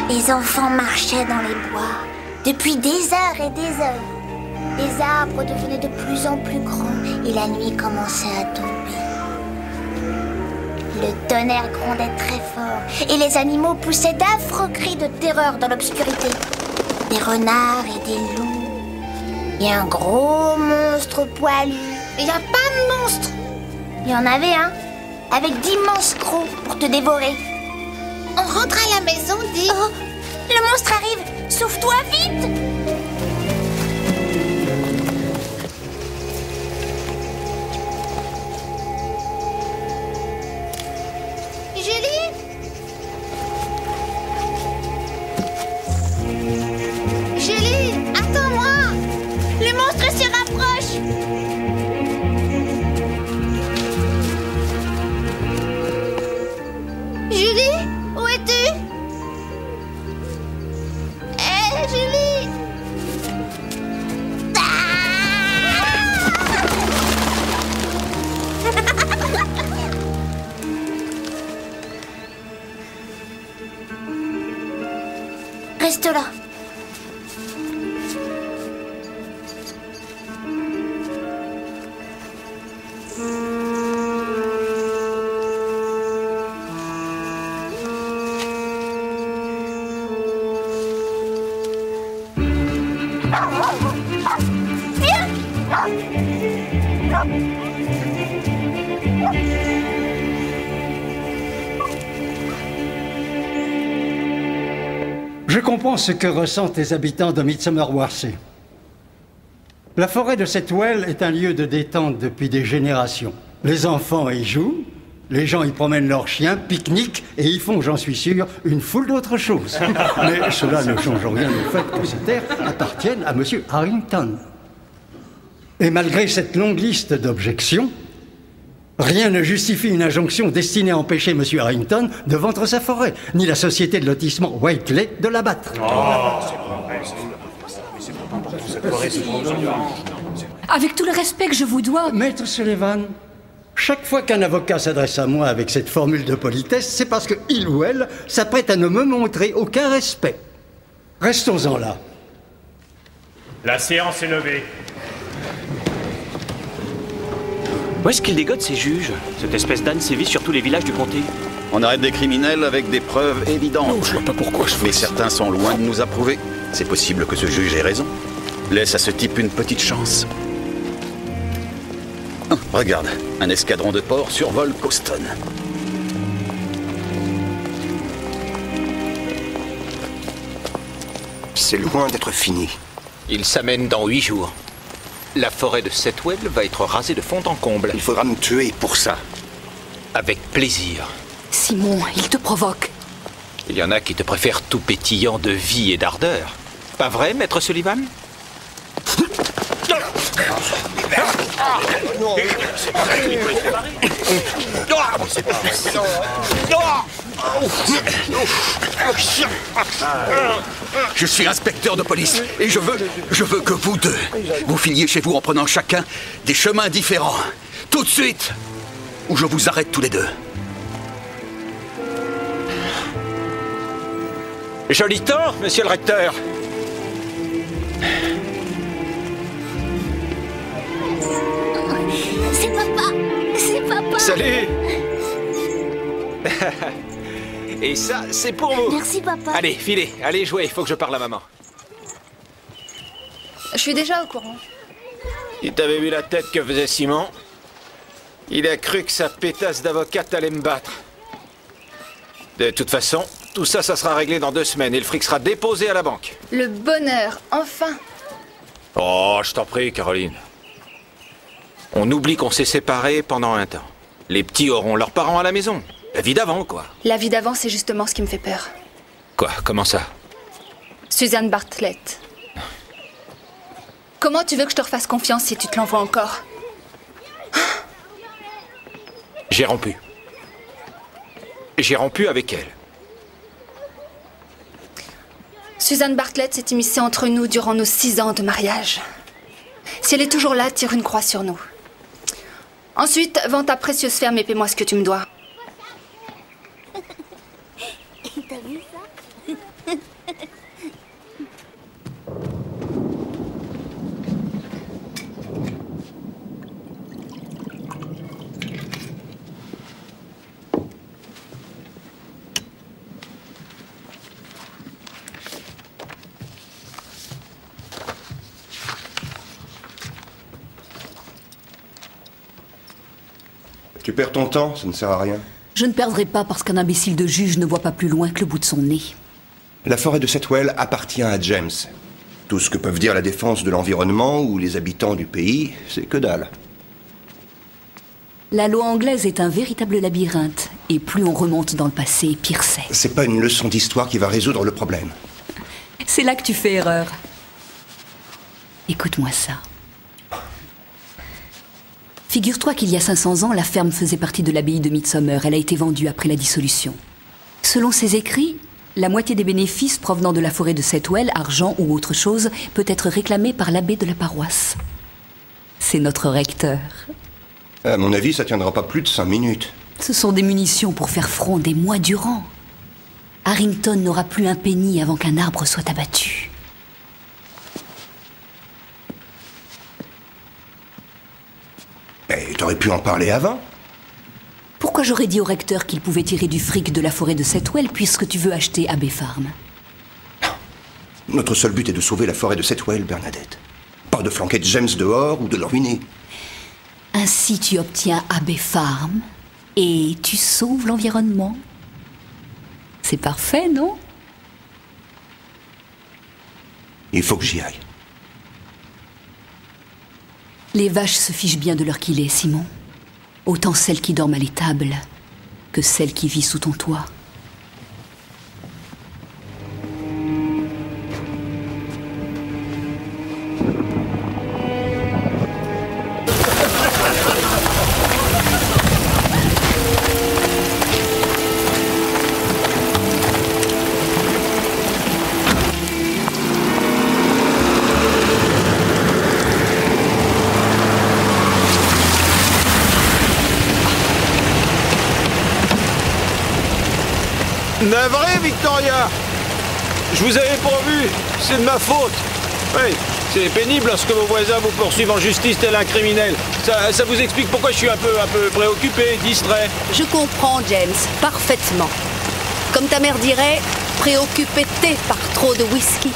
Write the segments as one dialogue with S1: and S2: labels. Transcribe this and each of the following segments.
S1: Les enfants marchaient dans les bois depuis des heures et des heures. Les arbres devenaient de plus en plus grands et la nuit commençait à tomber. Le tonnerre grondait très fort et les animaux poussaient d'affreux cris de terreur dans l'obscurité. Des renards et des loups. Et un gros monstre poilu. Il n'y a pas de monstre. Il y en avait un, avec d'immenses crocs pour te dévorer. On rentre à la maison, dit... Oh, le monstre arrive. Sauve-toi vite. Reste là. Viens.
S2: Je comprends ce que ressentent les habitants de Midsomer Warsay. La forêt de Setwell est un lieu de détente depuis des générations. Les enfants y jouent, les gens y promènent leurs chiens, pique-niquent et y font, j'en suis sûr, une foule d'autres choses. Mais cela ne change rien au fait que ces terres appartiennent à M. Harrington. Et malgré cette longue liste d'objections, rien ne justifie une injonction destinée à empêcher M. Harrington de vendre sa forêt, ni la société de lotissement Whiteley de l'abattre.
S3: Avec tout le respect que je vous dois...
S2: Maître Sullivan, chaque fois qu'un avocat s'adresse à moi avec cette formule de politesse, c'est parce qu'il ou elle s'apprête à ne me montrer aucun respect. Restons-en là.
S4: La séance est levée.
S5: Où est-ce qu'ils dégotent ces juges? Cette espèce d'âne sévit sur tous les villages du comté.
S6: On arrête des criminels avec des preuves évidentes.
S5: Non, je vois pas pourquoi je fais
S6: Mais
S5: ça.
S6: certains sont loin de nous approuver. C'est possible que ce juge ait raison. Laisse à ce type une petite chance. Oh, regarde, un escadron de porcs survole Coston.
S7: C'est loin d'être fini.
S8: Il s'amène dans 8 jours. La forêt de Setwell va être rasée de fond en comble.
S7: Il faudra me tuer pour ça.
S8: Avec plaisir.
S3: Simon, il te provoque.
S8: Il y en a qui te préfèrent tout pétillant de vie et d'ardeur. Pas vrai, maître Sullivan?
S6: Je suis inspecteur de police et je veux que vous deux, vous filiez chez vous en prenant chacun des chemins différents. Tout de suite, ou je vous arrête tous les deux.
S8: Joli temps, monsieur le recteur.
S1: C'est papa. C'est papa.
S8: Salut. Et ça, c'est pour vous.
S1: Merci, papa.
S8: Allez, filez, allez jouer, il faut que je parle à maman.
S9: Je suis déjà au courant.
S8: Il t'avait vu la tête que faisait Simon? Il a cru que sa pétasse d'avocate allait me battre. De toute façon, tout ça, ça sera réglé dans 2 semaines et le fric sera déposé à la banque.
S9: Le bonheur, enfin.
S8: Oh, je t'en prie, Caroline. On oublie qu'on s'est séparés pendant un temps. Les petits auront leurs parents à la maison. La vie d'avant, quoi.
S9: La vie d'avant, c'est justement ce qui me fait peur.
S8: Quoi? Comment ça?
S9: Suzanne Bartlett. Comment tu veux que je te refasse confiance si tu te l'envoies encore?
S8: J'ai rompu. J'ai rompu avec elle.
S9: Suzanne Bartlett s'est immiscée entre nous durant nos 6 ans de mariage. Si elle est toujours là, tire une croix sur nous. Ensuite, vends ta précieuse ferme et paie-moi ce que tu me dois.
S1: T'as vu ça?
S7: Tu perds ton temps, ça ne sert à rien.
S3: Je ne perdrai pas parce qu'un imbécile de juge ne voit pas plus loin que le bout de son nez.
S7: La forêt de Setwell appartient à James. Tout ce que peuvent dire la défense de l'environnement ou les habitants du pays, c'est que dalle.
S3: La loi anglaise est un véritable labyrinthe, et plus on remonte dans le passé, pire c'est.
S7: C'est pas une leçon d'histoire qui va résoudre le problème.
S3: C'est là que tu fais erreur. Écoute-moi ça. Figure-toi qu'il y a 500 ans, la ferme faisait partie de l'abbaye de Midsomer. Elle a été vendue après la dissolution. Selon ses écrits, la moitié des bénéfices provenant de la forêt de Setwell, argent ou autre chose, peut être réclamée par l'abbé de la paroisse. C'est notre recteur.
S7: À mon avis, ça tiendra pas plus de 5 minutes.
S3: Ce sont des munitions pour faire front des mois durant. Harrington n'aura plus un penny avant qu'un arbre soit abattu.
S7: Mais t'aurais pu en parler avant.
S3: Pourquoi j'aurais dit au recteur qu'il pouvait tirer du fric de la forêt de Setwell puisque tu veux acheter Abbey Farm?
S7: Notre seul but est de sauver la forêt de Setwell, Bernadette. Pas de flanquer James dehors ou de le ruiner.
S3: Ainsi tu obtiens Abbey Farm et tu sauves l'environnement. C'est parfait, non?
S7: Il faut que j'y aille.
S3: Les vaches se fichent bien de l'heure qu'il est, Simon. Autant celles qui dorment à l'étable que celles qui vivent sous ton toit.
S8: Navré, Victoria! Je vous avais pourvu, c'est de ma faute. Oui, c'est pénible lorsque vos voisins vous poursuivent en justice tel un criminel. Ça vous explique pourquoi je suis un peu préoccupé, distrait.
S10: Je comprends, James, parfaitement. Comme ta mère dirait, préoccupé par trop de whisky.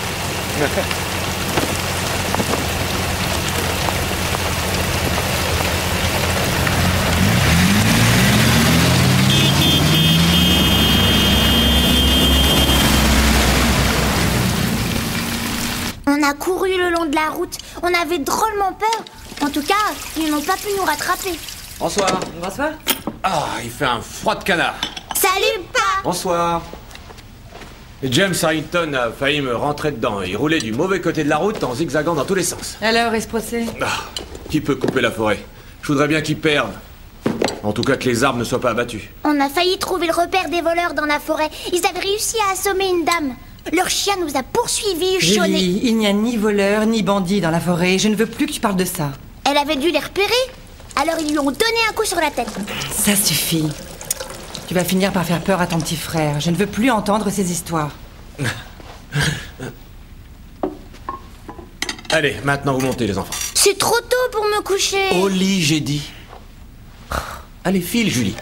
S1: On a couru le long de la route. On avait drôlement peur. En tout cas, ils n'ont pas pu nous rattraper.
S11: Bonsoir.
S12: Bonsoir.
S11: Ah, il fait un froid de canard.
S1: Salut, Pa!
S11: Bonsoir. James Harrington a failli me rentrer dedans. Il roulait du mauvais côté de la route en zigzagant dans tous les sens.
S12: Alors, est-ce procès?
S11: Qui peut couper la forêt? Je voudrais bien qu'il perde. En tout cas, que les arbres ne soient pas abattus.
S1: On a failli trouver le repère des voleurs dans la forêt. Ils avaient réussi à assommer une dame. Leur chien nous a poursuivis, Julie.
S12: Julie, il n'y a ni voleur ni bandit dans la forêt. Je ne veux plus que tu parles de ça.
S1: Elle avait dû les repérer. Alors ils lui ont donné un coup sur la tête.
S12: Ça suffit. Tu vas finir par faire peur à ton petit frère. Je ne veux plus entendre ces histoires.
S11: Allez, maintenant vous montez les enfants.
S1: C'est trop tôt pour me coucher.
S11: Au lit, j'ai dit. Allez, file, Julie.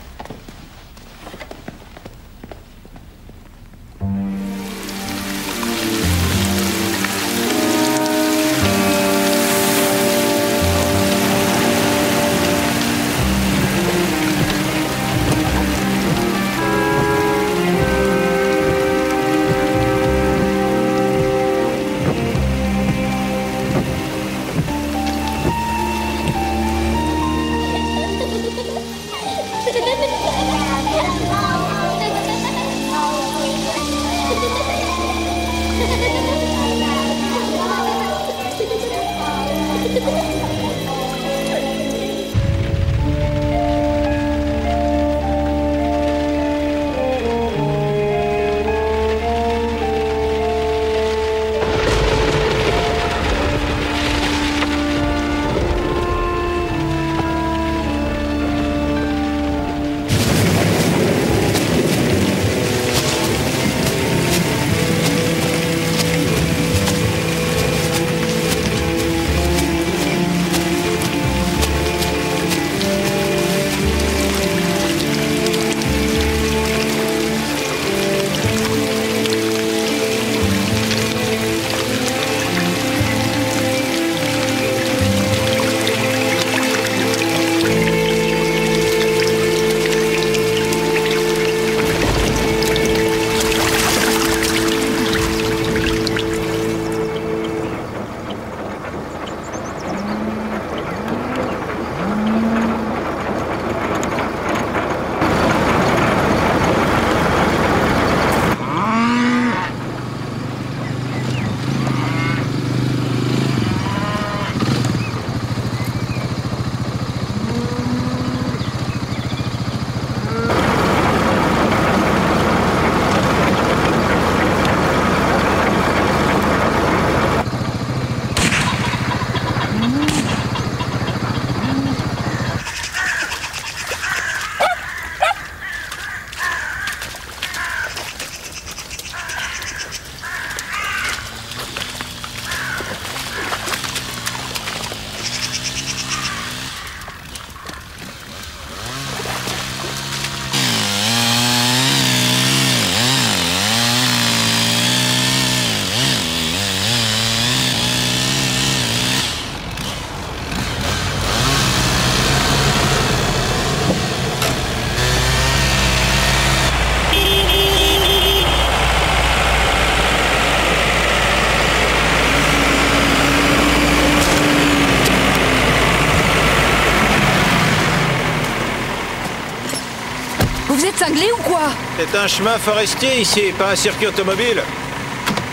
S8: C'est un chemin forestier ici, pas un circuit automobile.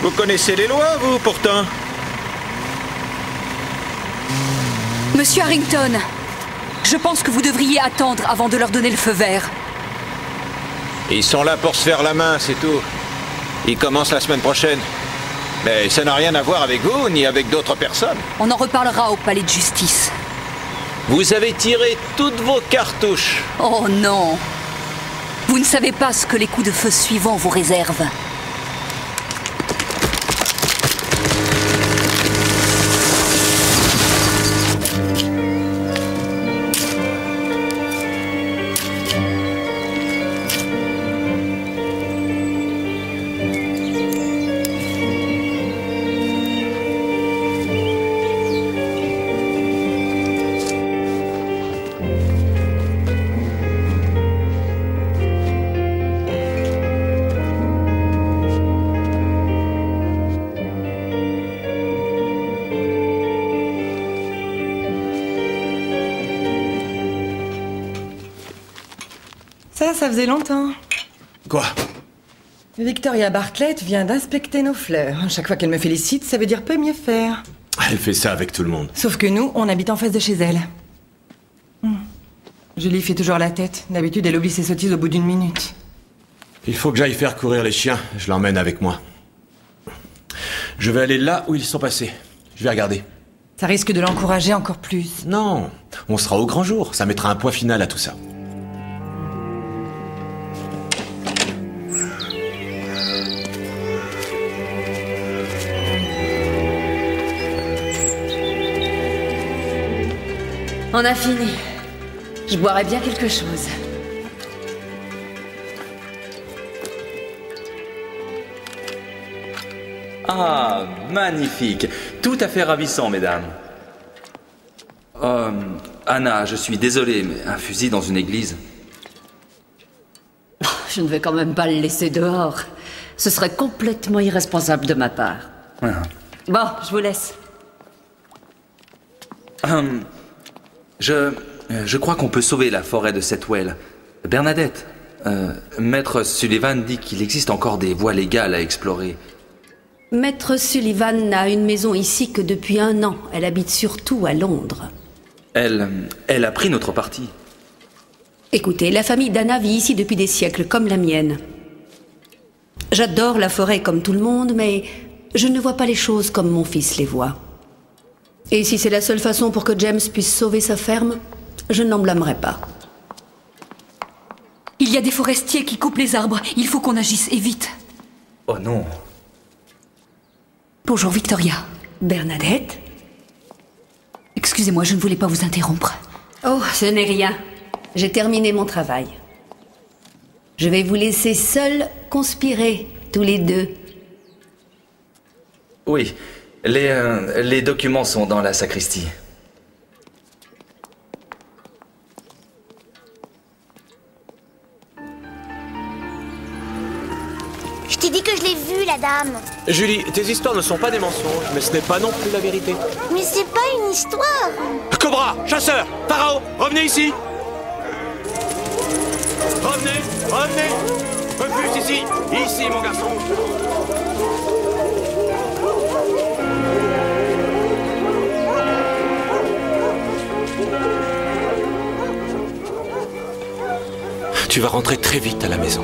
S8: Vous connaissez les lois, vous, pourtant?
S3: Monsieur Harrington, je pense que vous devriez attendre avant de leur donner le feu vert.
S8: Ils sont là pour se faire la main, c'est tout. Ils commencent la semaine prochaine. Mais ça n'a rien à voir avec vous, ni avec d'autres personnes.
S3: On en reparlera au palais de justice.
S8: Vous avez tiré toutes vos cartouches.
S3: Oh non! Vous ne savez pas ce que les coups de feu suivants vous réservent.
S12: Ça faisait longtemps.
S11: Quoi?
S12: Victoria Bartlett vient d'inspecter nos fleurs. Chaque fois qu'elle me félicite, ça veut dire peut mieux faire.
S11: Elle fait ça avec tout le monde.
S12: Sauf que nous, on habite en face de chez elle. Julie fait toujours la tête. D'habitude, elle oublie ses sottises au bout d'une minute.
S11: Il faut que j'aille faire courir les chiens. Je l'emmène avec moi. Je vais aller là où ils sont passés. Je vais regarder.
S12: Ça risque de l'encourager encore plus.
S11: Non, on sera au grand jour. Ça mettra un point final à tout ça.
S10: On a fini. Je boirais bien quelque chose.
S13: Ah, magnifique. Tout à fait ravissant, mesdames. Anna, je suis désolé, mais un fusil dans une église...
S10: Je ne vais quand même pas le laisser dehors. Ce serait complètement irresponsable de ma part. Bon, je vous laisse.
S13: Je crois qu'on peut sauver la forêt de Setwell. Bernadette, Maître Sullivan dit qu'il existe encore des voies légales à explorer.
S10: Maître Sullivan n'a une maison ici que depuis 1 an. Elle habite surtout à Londres.
S13: Elle a pris notre parti.
S10: Écoutez, la famille d'Anna vit ici depuis des siècles, comme la mienne. J'adore la forêt comme tout le monde, mais je ne vois pas les choses comme mon fils les voit. Et si c'est la seule façon pour que James puisse sauver sa ferme, je n'en blâmerai pas.
S3: Il y a des forestiers qui coupent les arbres. Il faut qu'on agisse, et vite.
S13: Oh non.
S3: Bonjour, Victoria.
S10: Bernadette?
S3: Excusez-moi, je ne voulais pas vous interrompre.
S10: Oh, ce n'est rien. J'ai terminé mon travail. Je vais vous laisser seuls conspirer, tous les deux.
S13: Oui, les documents sont dans la sacristie.
S1: Je t'ai dit que je l'ai vue, la dame.
S5: Julie, tes histoires ne sont pas des mensonges, mais ce n'est pas non plus la vérité.
S1: Mais c'est pas une histoire.
S5: Cobra, chasseur, Pharaon, revenez ici. Revenez, revenez. Refuse ici, ici mon garçon. Tu vas rentrer très vite à la maison.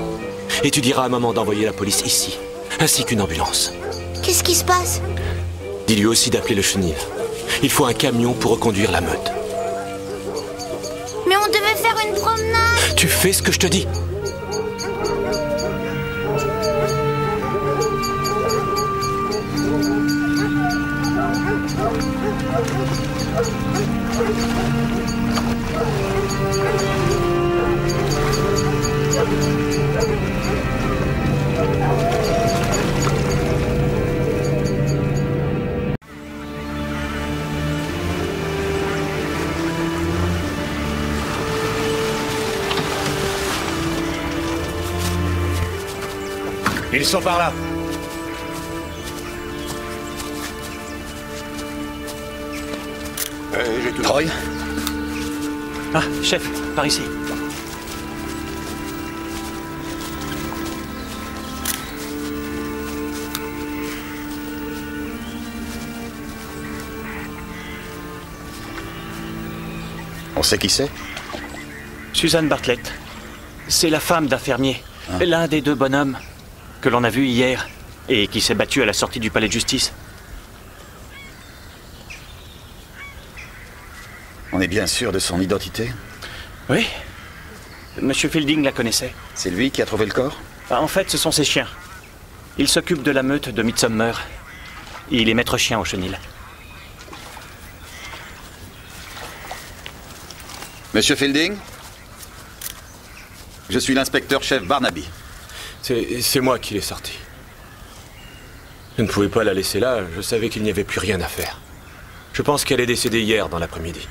S5: Et tu diras à maman d'envoyer la police ici, ainsi qu'une ambulance.
S1: Qu'est-ce qui se passe?
S5: Dis-lui aussi d'appeler le chenil. Il faut un camion pour reconduire la meute.
S1: Mais on devait faire une promenade.
S5: Tu fais ce que je te dis.
S4: Ils sont par là.
S6: J'ai tout.
S5: Troy? Ah, chef, par ici.
S6: On sait qui c'est?
S14: Susan Bartlett. C'est la femme d'un fermier. L'un des deux bonhommes que l'on a vu hier et qui s'est battu à la sortie du palais de justice.
S6: On est bien sûr de son identité?
S14: Oui. Monsieur Fielding la connaissait.
S6: C'est lui qui a trouvé le corps?
S14: En fait, ce sont ses chiens. Il s'occupe de la meute de Midsomer. Il est maître chien au chenil.
S6: Monsieur Fielding? Je suis l'inspecteur-chef Barnaby.
S11: C'est moi qui l'ai sortie. Je ne pouvais pas la laisser là, je savais qu'il n'y avait plus rien à faire. Je pense qu'elle est décédée hier dans l'après-midi.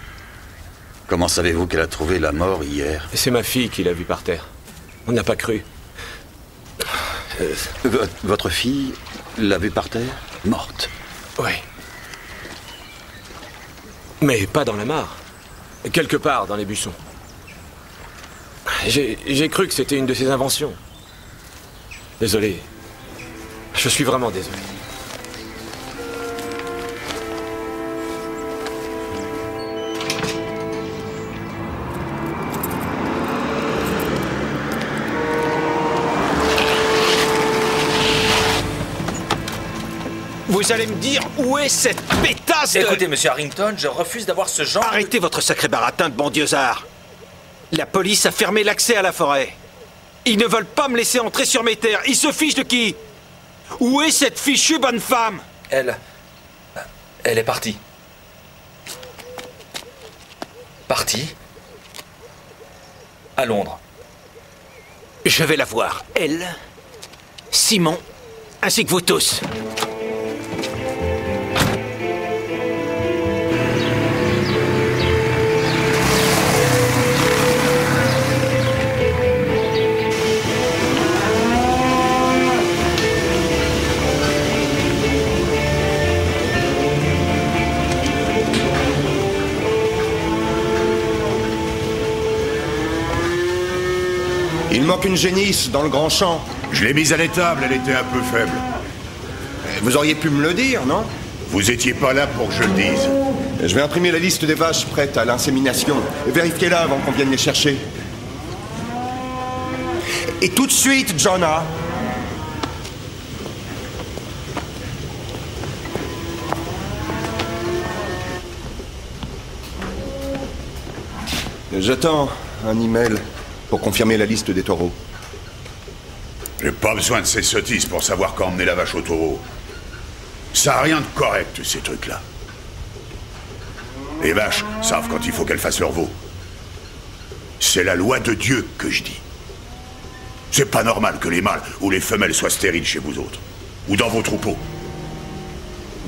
S6: Comment savez-vous qu'elle a trouvé la mort hier?
S11: C'est ma fille qui l'a vue par terre. On n'a pas cru.
S6: Votre fille l'a vue par terre? Morte?
S11: Oui. Mais pas dans la mare. Quelque part dans les buissons. J'ai cru que c'était une de ses inventions. Désolé. Je suis vraiment désolé.
S8: Vous allez me dire où est cette pétasse de...
S13: Écoutez, monsieur Harrington, je refuse d'avoir ce genre...
S8: Arrêtez votre sacré baratin de bon Dieu-zard. La police a fermé l'accès à la forêt. Ils ne veulent pas me laisser entrer sur mes terres. Ils se fichent de qui? Où est cette fichue bonne femme?
S13: Elle est partie. Partie? À Londres.
S8: Je vais la voir. Elle, Simon, ainsi que vous tous.
S7: Il manque une génisse dans le grand champ.
S4: Je l'ai mise à l'étable, elle était un peu faible.
S7: Vous auriez pu me le dire, non?
S4: Vous étiez pas là pour que je le dise.
S7: Je vais imprimer la liste des vaches prêtes à l'insémination. Vérifiez-la avant qu'on vienne les chercher. Et tout de suite, Jonah. J'attends un email pour confirmer la liste des taureaux.
S4: J'ai pas besoin de ces sottises pour savoir quand emmener la vache au taureau. Ça a rien de correct, ces trucs-là. Les vaches savent quand il faut qu'elles fassent leur veau. C'est la loi de Dieu que je dis. C'est pas normal que les mâles ou les femelles soient stériles chez vous autres. Ou dans vos troupeaux.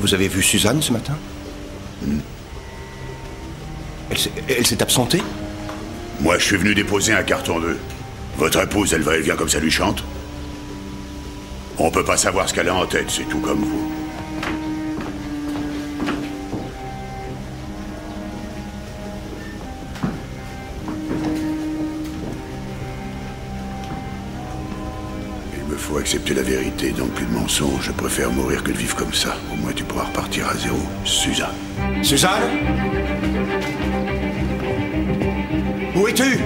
S7: Vous avez vu Suzanne ce matin? Elle s'est absentée?
S4: Moi, je suis venu déposer un carton d'œufs. Votre épouse, elle va et vient comme ça lui chante. On peut pas savoir ce qu'elle a en tête, c'est tout comme vous. Il me faut accepter la vérité, donc plus de mensonges. Je préfère mourir que de vivre comme ça. Au moins, tu pourras repartir à zéro. Suzanne.
S7: Suzanne? Où es-tu?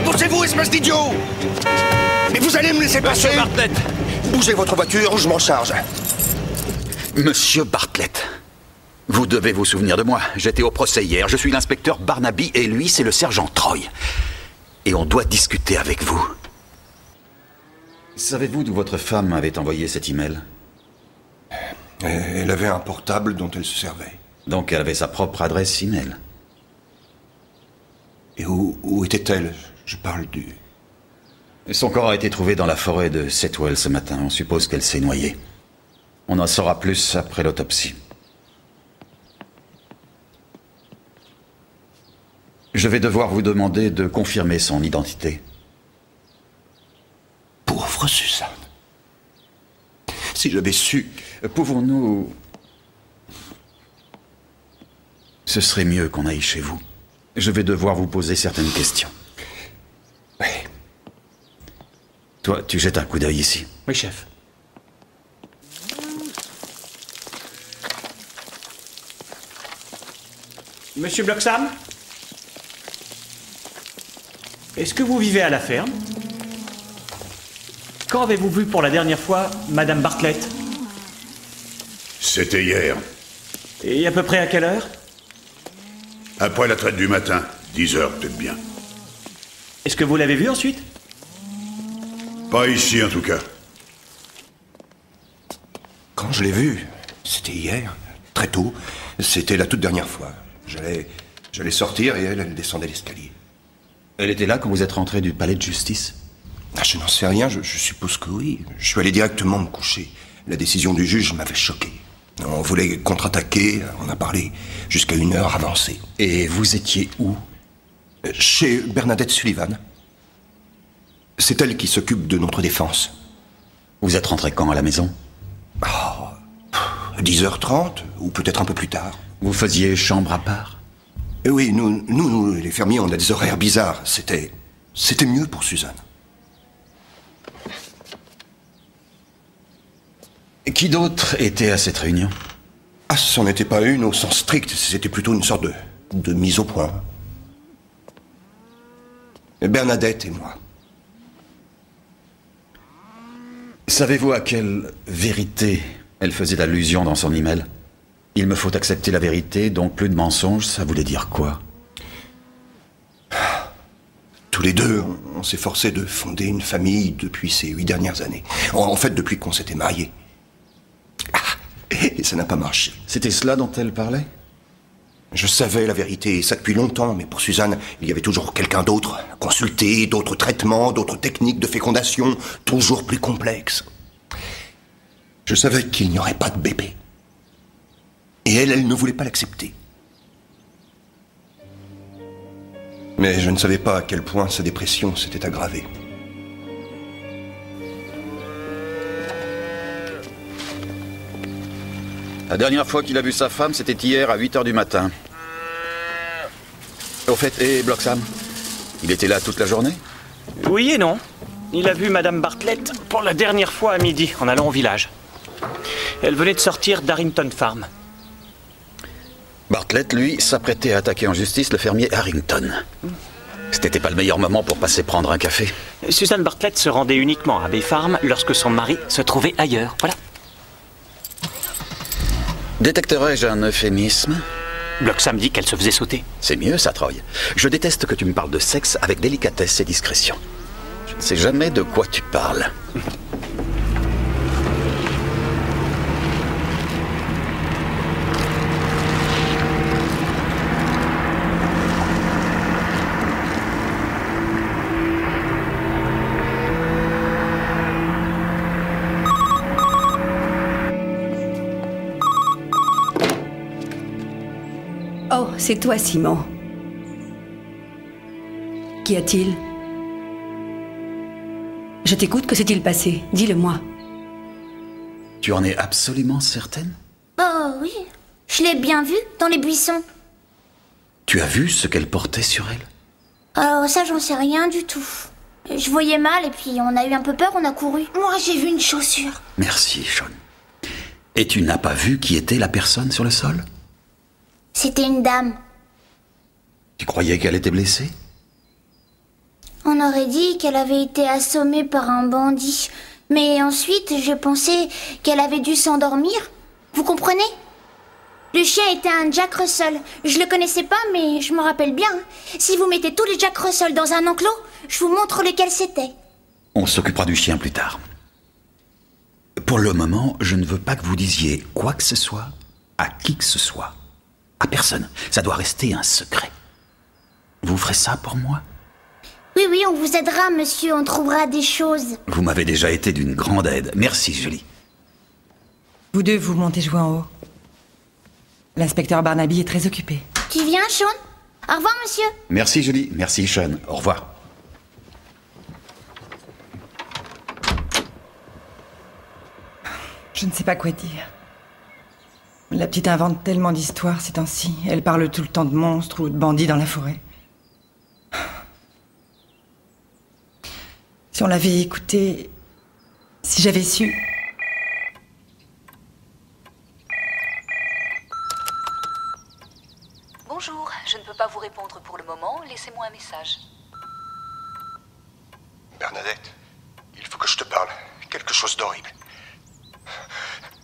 S6: Poussez-vous, espèce d'idiot! Mais vous allez me laisser passer?
S8: Monsieur Bartlett!
S7: Bougez votre voiture, je m'en charge.
S6: Monsieur Bartlett, vous devez vous souvenir de moi. J'étais au procès hier. Je suis l'inspecteur Barnaby et lui, c'est le sergent Troy. Et on doit discuter avec vous.
S15: Savez-vous d'où votre femme avait envoyé cet email?
S7: Elle avait un portable dont elle se servait.
S15: Donc elle avait sa propre adresse email.
S7: Et où était-elle? Je parle du...
S15: Son corps a été trouvé dans la forêt de Setwell ce matin. On suppose qu'elle s'est noyée. On en saura plus après l'autopsie. Je vais devoir vous demander de confirmer son identité.
S7: Pauvre Suzanne. Si j'avais su...
S15: Pouvons-nous... Ce serait mieux qu'on aille chez vous. Je vais devoir vous poser certaines questions.
S7: Oui.
S15: Toi, tu jettes un coup d'œil ici.
S14: Oui, chef. Monsieur Bloxham? Est-ce que vous vivez à la ferme? Quand avez-vous vu pour la dernière fois Madame Bartlett?
S4: C'était hier.
S14: Et à peu près à quelle heure?
S4: Après la traite du matin. 10 heures, peut-être bien.
S14: Est-ce que vous l'avez vue ensuite?
S4: Pas ici, en tout cas.
S7: Quand je l'ai vue, c'était hier, très tôt. C'était la toute dernière fois. J'allais sortir et elle descendait l'escalier.
S15: Elle était là quand vous êtes rentré du palais de justice?
S7: Ah, je n'en sais rien, je suppose que oui. Je suis allé directement me coucher. La décision du juge m'avait choqué. On voulait contre-attaquer, on a parlé jusqu'à 1 heure avancée.
S15: Et vous étiez où?
S7: Chez Bernadette Sullivan. C'est elle qui s'occupe de notre défense.
S15: Vous êtes rentré quand à la maison?
S7: 10h30, ou peut-être un peu plus tard.
S15: Vous faisiez chambre à part?
S7: Oui, nous, les fermiers, on a des horaires bizarres. C'était mieux pour Suzanne.
S15: Qui d'autre était à cette réunion?
S7: Ah, ce n'en était pas une au sens strict, c'était plutôt une sorte de mise au point. Bernadette et moi.
S15: Savez-vous à quelle vérité elle faisait allusion dans son email? Il me faut accepter la vérité, donc plus de mensonges, ça voulait dire quoi?
S7: Tous les deux, on s'est forcé de fonder une famille depuis ces 8 dernières années. En fait, depuis qu'on s'était mariés. Et ça n'a pas marché.
S15: C'était cela dont elle parlait?
S7: Je savais la vérité, et ça depuis longtemps, mais pour Suzanne, il y avait toujours quelqu'un d'autre à consulter, d'autres traitements, d'autres techniques de fécondation, toujours plus complexes. Je savais qu'il n'y aurait pas de bébé. Et elle ne voulait pas l'accepter. Mais je ne savais pas à quel point sa dépression s'était aggravée.
S15: La dernière fois qu'il a vu sa femme, c'était hier à 8h du matin. Au fait, et Bloxham? Il était là toute la journée?
S14: Oui et non. Il a vu Madame Bartlett pour la dernière fois à midi, en allant au village. Elle venait de sortir d'Harrington Farm.
S15: Bartlett, lui, s'apprêtait à attaquer en justice le fermier Harrington. C'était pas le meilleur moment pour passer prendre un café.
S14: Suzanne Bartlett se rendait uniquement à Bay Farm lorsque son mari se trouvait ailleurs. Voilà.
S15: Détecterais-je un euphémisme?
S14: Bloxham dit qu'elle se faisait sauter.
S15: C'est mieux, ça, Troy. Je déteste que tu me parles de sexe avec délicatesse et discrétion. Je ne sais jamais de quoi tu parles.
S10: Oh, c'est toi, Simon. Qu'y a-t-il? Je t'écoute, que s'est-il passé? Dis-le-moi.
S15: Tu en es absolument certaine?
S1: Oh oui, je l'ai bien vue dans les buissons.
S15: Tu as vu ce qu'elle portait sur elle?
S1: Alors ça, j'en sais rien du tout. Je voyais mal et puis on a eu un peu peur, on a couru. Moi, j'ai vu une chaussure.
S15: Merci, Sean. Et tu n'as pas vu qui était la personne sur le sol?
S1: C'était une dame.
S15: Tu croyais qu'elle était blessée?
S1: On aurait dit qu'elle avait été assommée par un bandit. Mais ensuite, je pensais qu'elle avait dû s'endormir. Vous comprenez? Le chien était un Jack Russell. Je le connaissais pas, mais je me rappelle bien. Si vous mettez tous les Jack Russell dans un enclos, je vous montre lequel c'était.
S15: On s'occupera du chien plus tard. Pour le moment, je ne veux pas que vous disiez quoi que ce soit à qui que ce soit. À personne. Ça doit rester un secret. Vous ferez ça pour moi?
S1: Oui, oui, on vous aidera, monsieur. On trouvera des choses.
S15: Vous m'avez déjà été d'une grande aide. Merci, Julie.
S12: Vous deux, vous montez jouer en haut. L'inspecteur Barnaby est très occupé.
S1: Tu viens, Sean? Au revoir, monsieur.
S15: Merci, Julie. Merci, Sean. Au revoir.
S12: ne sais pas quoi dire. La petite invente tellement d'histoires ces temps-ci. Elle parle tout le temps de monstres ou de bandits dans la forêt. Si on l'avait écoutée... Si j'avais su...
S3: Bonjour, je ne peux pas vous répondre pour le moment. Laissez-moi un message.
S7: Bernadette, il faut que je te parle. Quelque chose d'horrible.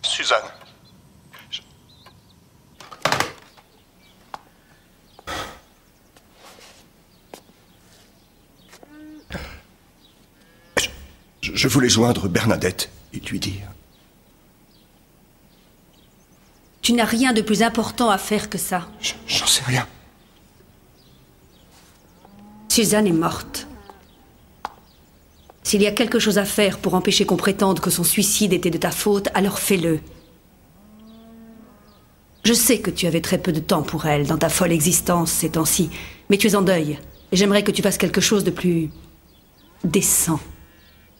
S7: Suzanne. Je voulais joindre Bernadette et lui dire...
S10: Tu n'as rien de plus important à faire que ça.
S7: J'en sais rien.
S10: Suzanne est morte. S'il y a quelque chose à faire pour empêcher qu'on prétende que son suicide était de ta faute, alors fais-le. Je sais que tu avais très peu de temps pour elle dans ta folle existence ces temps-ci, mais tu es en deuil, et j'aimerais que tu fasses quelque chose de plus décent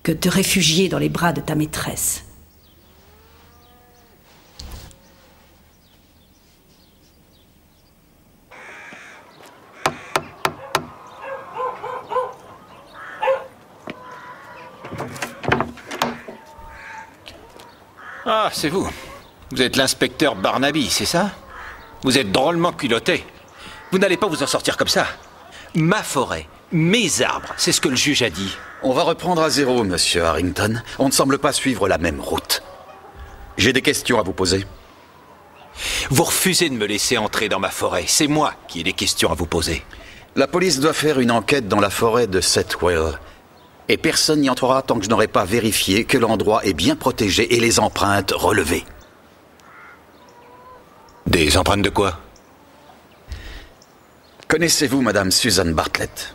S10: que te réfugier dans les bras de ta maîtresse.
S8: Ah, c'est vous. Vous êtes l'inspecteur Barnaby, c'est ça? Vous êtes drôlement culotté. Vous n'allez pas vous en sortir comme ça. Ma forêt, mes arbres, c'est ce que le juge a dit.
S6: On va reprendre à zéro, monsieur Harrington. On ne semble pas suivre la même route. J'ai des questions à vous poser.
S8: Vous refusez de me laisser entrer dans ma forêt. C'est moi qui ai des questions à vous poser.
S6: La police doit faire une enquête dans la forêt de Setwell. Et personne n'y entrera tant que je n'aurai pas vérifié que l'endroit est bien protégé et les empreintes relevées.
S8: Des empreintes de quoi?
S6: Connaissez-vous Madame Suzanne Bartlett?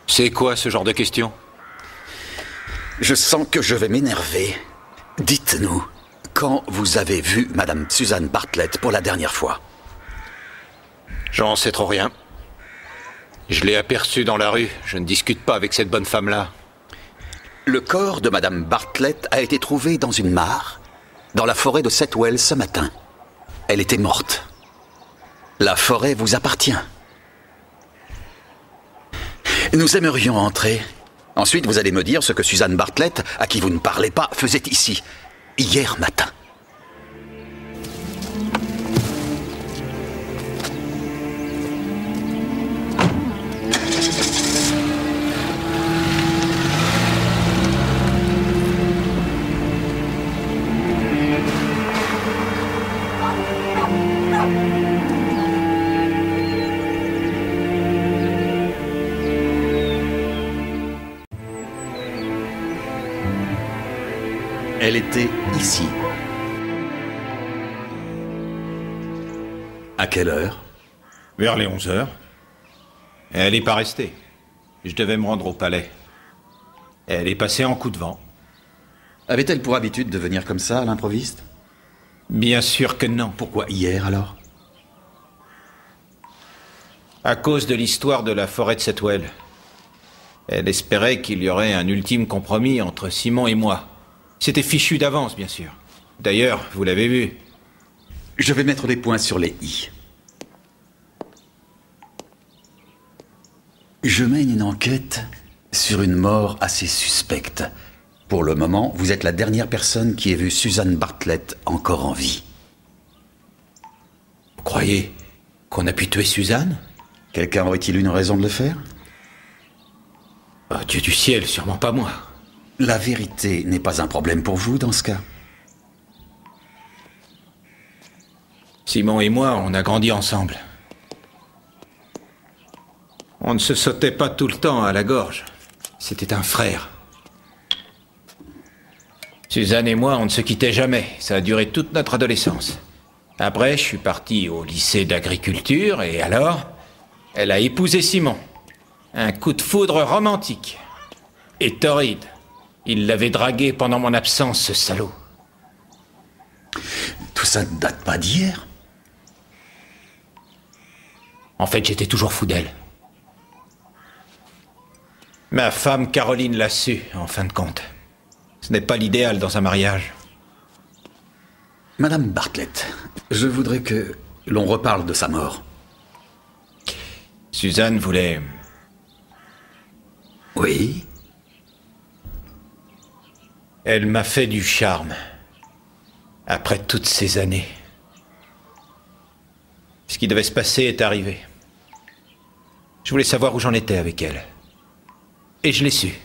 S8: C'est quoi ce genre de questions?
S6: Je sens que je vais m'énerver. Dites-nous, quand vous avez vu Madame Suzanne Bartlett pour la dernière fois?
S8: J'en sais trop rien. Je l'ai aperçue dans la rue. Je ne discute pas avec cette bonne femme-là.
S6: Le corps de Madame Bartlett a été trouvé dans une mare, dans la forêt de Setwell ce matin. Elle était morte. La forêt vous appartient. Nous aimerions entrer. Ensuite, vous allez me dire ce que Suzanne Bartlett, à qui vous ne parlez pas, faisait ici, hier matin. Elle était ici. À quelle heure?
S8: Vers les 11 heures. Elle n'est pas restée. Je devais me rendre au palais. Elle est passée en coup de vent.
S6: Avait-elle pour habitude de venir comme ça, à l'improviste?
S8: Bien sûr que non.
S6: Pourquoi hier, alors?
S8: À cause de l'histoire de la forêt de Setwell. Elle espérait qu'il y aurait un ultime compromis entre Simon et moi. C'était fichu d'avance, bien sûr. D'ailleurs, vous l'avez vu.
S6: Je vais mettre des points sur les i. Je mène une enquête sur une mort assez suspecte. Pour le moment, vous êtes la dernière personne qui ait vu Suzanne Bartlett encore en vie.
S8: Vous croyez qu'on a pu tuer Suzanne?
S6: Quelqu'un aurait-il une raison de le faire?
S8: Oh, Dieu du ciel, sûrement pas moi.
S6: La vérité n'est pas un problème pour vous dans ce cas?
S8: Simon et moi, on a grandi ensemble. On ne se sautait pas tout le temps à la gorge. C'était un frère. Suzanne et moi, on ne se quittait jamais. Ça a duré toute notre adolescence. Après, je suis parti au lycée d'agriculture et alors, elle a épousé Simon. Un coup de foudre romantique. Et torride. Il l'avait dragué pendant mon absence, ce salaud.
S6: Tout ça ne date pas d'hier?
S8: En fait, j'étais toujours fou d'elle. Ma femme Caroline l'a su, en fin de compte.
S16: Ce n'est pas l'idéal dans un mariage.
S15: Madame Bartlett, je voudrais que l'on reparle de sa mort.
S16: Suzanne voulait...
S15: Oui?
S16: Elle m'a fait du charme. Après toutes ces années. Ce qui devait se passer est arrivé. Je voulais savoir où j'en étais avec elle. Et je l'ai su.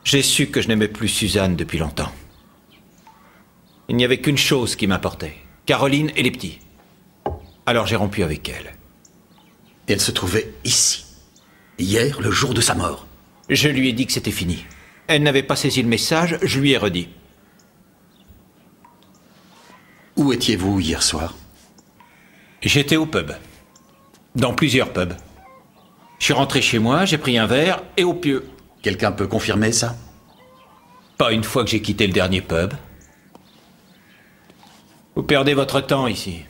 S16: J'ai su que je n'aimais plus Suzanne depuis longtemps. Il n'y avait qu'une chose qui m'importait. Caroline et les petits. Alors j'ai rompu avec elle.
S15: Et elle se trouvait ici. Hier, le jour de sa mort.
S16: Je lui ai dit que c'était fini. Elle n'avait pas saisi le message, je lui ai redit.
S15: Où étiez-vous hier soir?
S16: J'étais au pub. Dans plusieurs pubs. Je suis rentré chez moi, j'ai pris un verre et au pieu.
S15: Quelqu'un peut confirmer ça?
S16: Pas une fois que j'ai quitté le dernier pub. Vous perdez votre temps ici.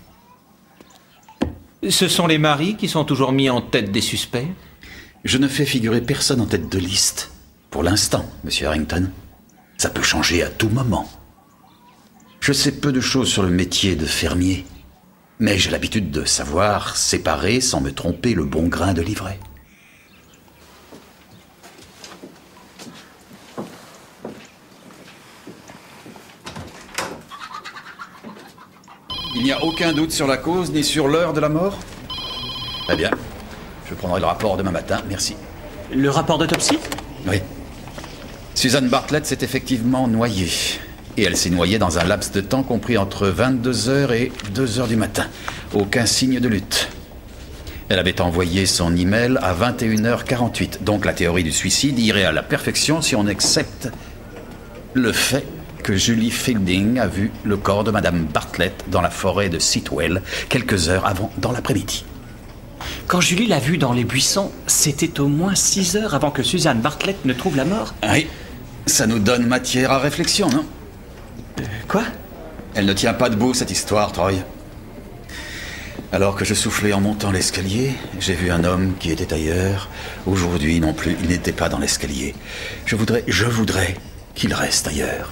S16: Ce sont les maris qui sont toujours mis en tête des suspects?
S15: Je ne fais figurer personne en tête de liste. Pour l'instant, monsieur Harrington. Ça peut changer à tout moment. Je sais peu de choses sur le métier de fermier, mais j'ai l'habitude de savoir séparer sans me tromper le bon grain de l'ivraie. Il n'y a aucun doute sur la cause ni sur l'heure de la mort? Très bien. Je prendrai le rapport demain matin, merci.
S14: Le rapport d'autopsie?
S15: Oui. Suzanne Bartlett s'est effectivement noyée. Et elle s'est noyée dans un laps de temps compris entre 22h et 2h du matin. Aucun signe de lutte. Elle avait envoyé son email à 21h48. Donc la théorie du suicide irait à la perfection si on accepte le fait que Julie Fielding a vu le corps de Madame Bartlett dans la forêt de Sitwell quelques heures avant, dans l'après-midi.
S14: Quand Julie l'a vue dans les buissons, c'était au moins 6 heures avant que Suzanne Bartlett ne trouve la mort.
S15: Oui, ça nous donne matière à réflexion, non?
S14: Quoi?
S15: Elle ne tient pas debout, cette histoire, Troy. Alors que je soufflais en montant l'escalier, j'ai vu un homme qui était ailleurs. Aujourd'hui non plus, il n'était pas dans l'escalier. Je voudrais qu'il reste ailleurs.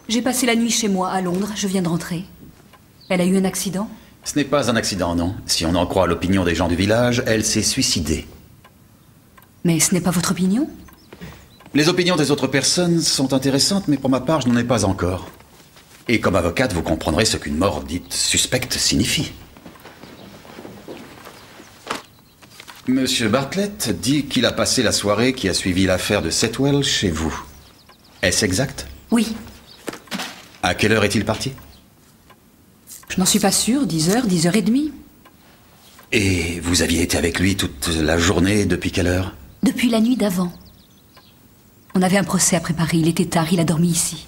S3: J'ai passé la nuit chez moi, à Londres. Je viens de rentrer. Elle a eu un accident?
S15: Ce n'est pas un accident, non. Si on en croit l'opinion des gens du village, elle s'est suicidée.
S3: Mais ce n'est pas votre opinion?
S15: Les opinions des autres personnes sont intéressantes, mais pour ma part, je n'en ai pas encore. Et comme avocate, vous comprendrez ce qu'une mort dite suspecte signifie. Monsieur Bartlett dit qu'il a passé la soirée qui a suivi l'affaire de Sitwell chez vous. Est-ce exact?
S3: Oui.
S15: À quelle heure est-il parti?
S3: Je n'en suis pas sûre, 10h, 10h30.
S15: Et vous aviez été avec lui toute la journée, depuis quelle heure?
S3: Depuis la nuit d'avant. On avait un procès à préparer, il était tard, il a dormi ici.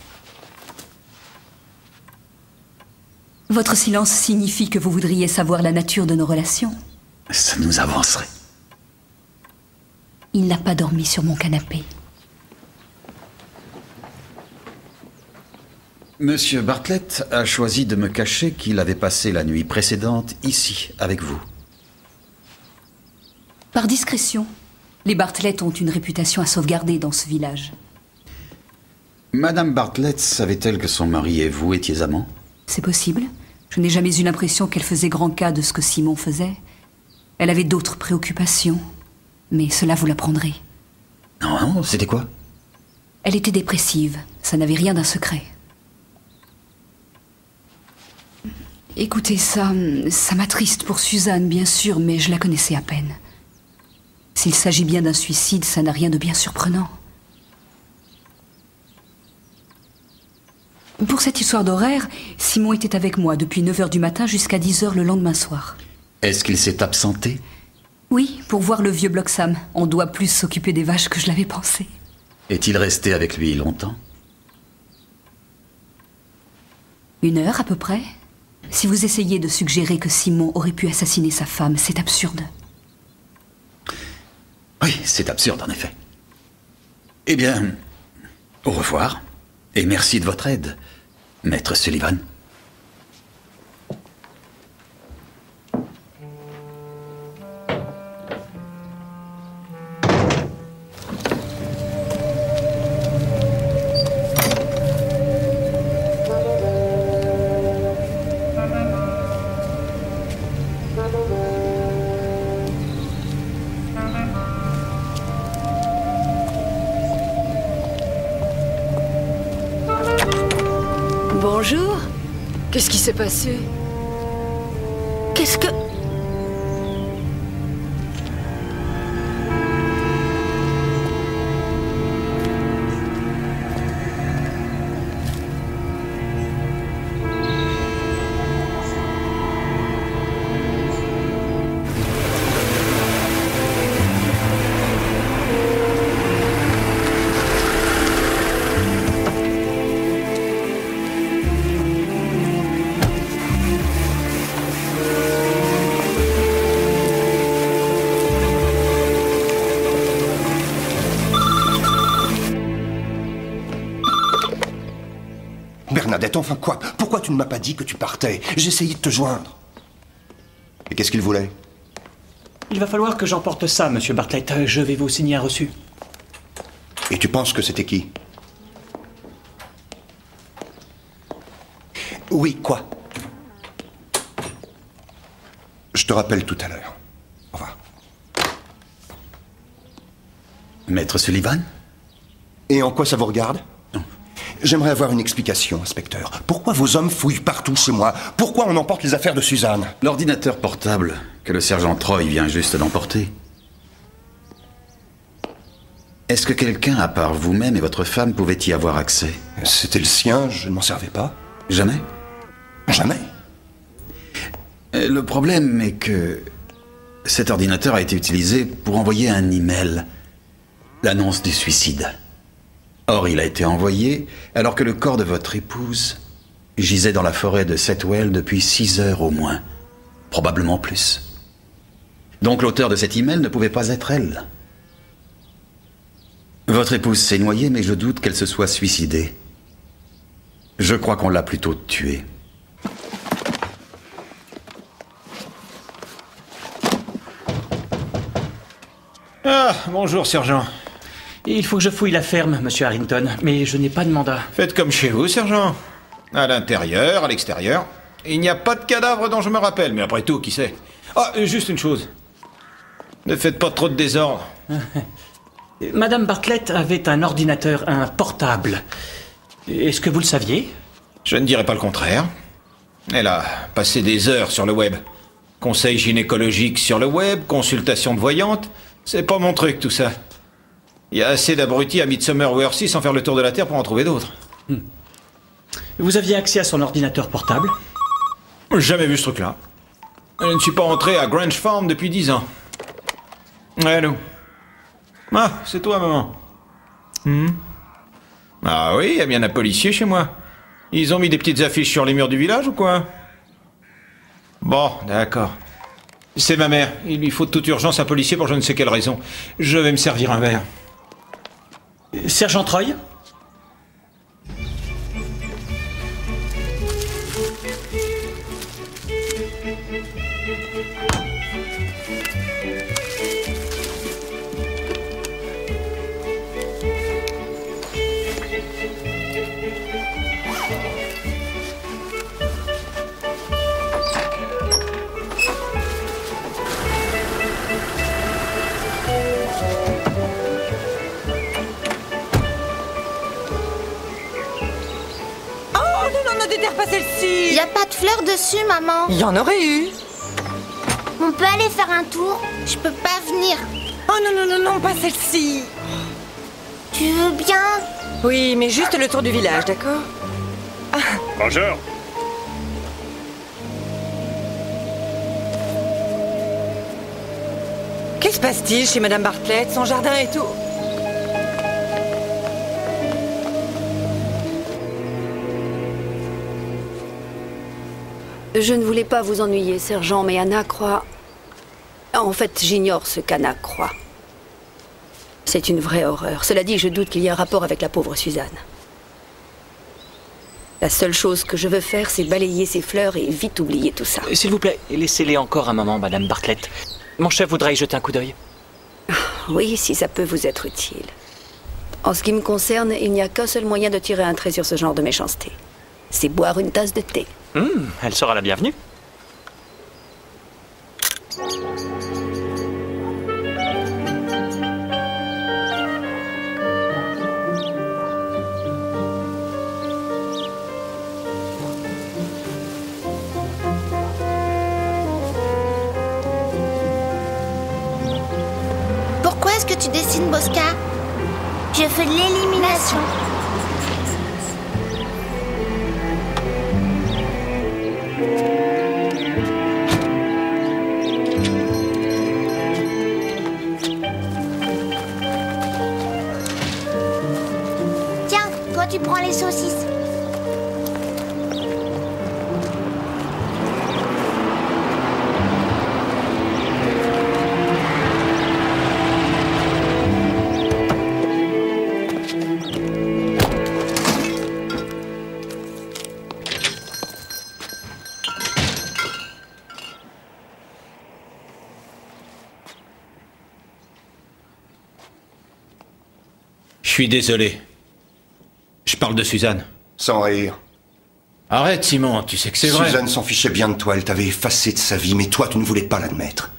S3: Votre silence signifie que vous voudriez savoir la nature de nos relations.
S15: Ça nous avancerait.
S3: Il n'a pas dormi sur mon canapé.
S15: Monsieur Bartlett a choisi de me cacher qu'il avait passé la nuit précédente ici, avec vous.
S3: Par discrétion. Les Bartlett ont une réputation à sauvegarder dans ce village.
S15: Madame Bartlett savait-elle que son mari et vous étiez amants?
S3: C'est possible. Je n'ai jamais eu l'impression qu'elle faisait grand cas de ce que Simon faisait. Elle avait d'autres préoccupations. Mais cela vous l'apprendrez.
S15: Non, c'était quoi?
S3: Elle était dépressive. Ça n'avait rien d'un secret. Écoutez, ça m'attriste pour Suzanne, bien sûr, mais je la connaissais à peine. S'il s'agit bien d'un suicide, ça n'a rien de bien surprenant. cette histoire d'horaire, Simon était avec moi depuis 9h du matin jusqu'à 10h le lendemain soir.
S15: Est-ce qu'il s'est absenté?
S3: Oui, pour voir le vieux Bloxham. On doit plus s'occuper des vaches que je l'avais pensé.
S15: Est-il resté avec lui longtemps?
S3: 1 heure à peu près. Si vous essayez de suggérer que Simon aurait pu assassiner sa femme, c'est absurde.
S15: Oui, c'est absurde en effet. Eh bien, au revoir. Et merci de votre aide, Maître Sullivan.
S17: Bonjour. Qu'est-ce qui s'est passé? Qu'est-ce que...
S7: Bernadette, enfin quoi? Pourquoi tu ne m'as pas dit que tu partais? J'ai essayé de te joindre. Et qu'est-ce qu'il voulait?
S14: Il va falloir que j'emporte ça, monsieur Bartlett. Je vais vous signer un reçu.
S7: Et tu penses que c'était qui? Oui, quoi? Je te rappelle tout à l'heure. Au revoir.
S15: Maître Sullivan?
S7: Et en quoi ça vous regarde? J'aimerais avoir une explication, inspecteur. Pourquoi vos hommes fouillent partout chez moi? Pourquoi on emporte les affaires de Suzanne?
S15: L'ordinateur portable que le sergent Troy vient juste d'emporter. Est-ce que quelqu'un, à part vous-même et votre femme, pouvait y avoir accès?
S7: C'était le sien, je ne m'en servais pas.
S15: Jamais?
S7: Jamais.
S15: Le problème est que cet ordinateur a été utilisé pour envoyer un email. L'annonce du suicide. Or, il a été envoyé alors que le corps de votre épouse gisait dans la forêt de Setwell depuis 6 heures au moins. Probablement plus. Donc l'auteur de cet email ne pouvait pas être elle. Votre épouse s'est noyée, mais je doute qu'elle se soit suicidée. Je crois qu'on l'a plutôt tuée.
S11: Ah, bonjour, sergent.
S14: Il faut que je fouille la ferme, monsieur Harrington, mais je n'ai pas de mandat.
S11: Faites comme chez vous, sergent. À l'intérieur, à l'extérieur. Il n'y a pas de cadavre dont je me rappelle, mais après tout, qui sait? Ah, juste une chose. Ne faites pas trop de désordre.
S14: Madame Bartlett avait un ordinateur, un portable. Est-ce que vous le saviez?
S11: Je ne dirais pas le contraire. Elle a passé des heures sur le web. Conseils gynécologiques sur le web, consultations de voyantes. C'est pas mon truc, tout ça. Il y a assez d'abrutis à Midsomer Worthy sans faire le tour de la Terre pour en trouver d'autres.
S14: Vous aviez accès à son ordinateur portable?
S11: Jamais vu ce truc-là. Je ne suis pas entré à Grange Farm depuis 10 ans. Allô? Ah, c'est toi, maman. Ah oui, il y a bien un policier chez moi. Ils ont mis des petites affiches sur les murs du village ou quoi? Bon, d'accord. C'est ma mère. Il lui faut de toute urgence un policier pour je ne sais quelle raison. Je vais me servir un verre.
S14: Sergent Troy?
S12: Pas celle-ci.
S1: Y a pas de fleurs dessus, maman.
S12: Il y en aurait eu.
S1: On peut aller faire un tour? Je peux pas venir.
S12: Oh non, non, non, non, pas celle-ci.
S1: Tu veux bien?
S12: Oui, mais juste le tour du village, d'accord?
S18: Bonjour.
S12: Que se passe-t-il chez Madame Bartlett? Son jardin et tout?
S10: Je ne voulais pas vous ennuyer, sergent, mais Anna croit... En fait, j'ignore ce qu'Anna croit. C'est une vraie horreur. Cela dit, je doute qu'il y ait un rapport avec la pauvre Suzanne. La seule chose que je veux faire, c'est balayer ces fleurs et vite oublier tout ça.
S14: S'il vous plaît, laissez-les encore un moment, Madame Bartlett. Mon chef voudrait y jeter un coup d'œil.
S10: Oui, si ça peut vous être utile. En ce qui me concerne, il n'y a qu'un seul moyen de tirer un trait sur ce genre de méchanceté. C'est boire une tasse de thé.
S14: Elle sera la bienvenue.
S1: Pourquoi est-ce que tu dessines, Bosca? Je fais de l'élimination. Tiens, toi tu prends les saucisses.
S16: Je suis désolé. Je parle de Suzanne.
S7: Sans rire.
S16: Arrête, Simon, tu sais que c'est vrai.
S7: Suzanne s'en fichait bien de toi, elle t'avait effacé de sa vie, mais toi, tu ne voulais pas l'admettre.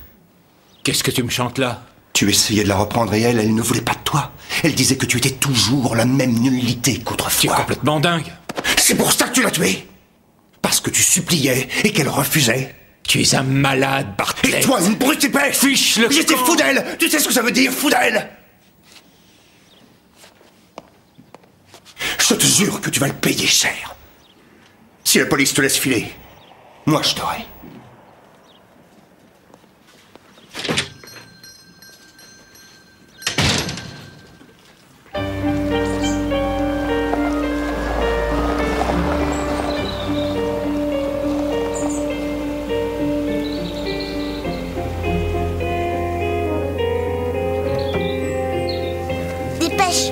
S16: Qu'est-ce que tu me chantes là?
S7: Tu essayais de la reprendre et elle ne voulait pas de toi. Elle disait que tu étais toujours la même nullité qu'autrefois.
S16: Tu es complètement dingue.
S7: C'est pour ça que tu l'as tuée. Parce que tu suppliais et qu'elle refusait.
S16: Tu es un malade, Bartlett.
S7: Et toi, une brute épaisse.
S16: Fiche le
S7: J'étais
S16: camp.
S7: fou d'elle. Tu sais ce que ça veut dire, fou d'elle? Je te jure que tu vas le payer cher. Si la police te laisse filer, moi je t'aurai.
S1: Dépêche.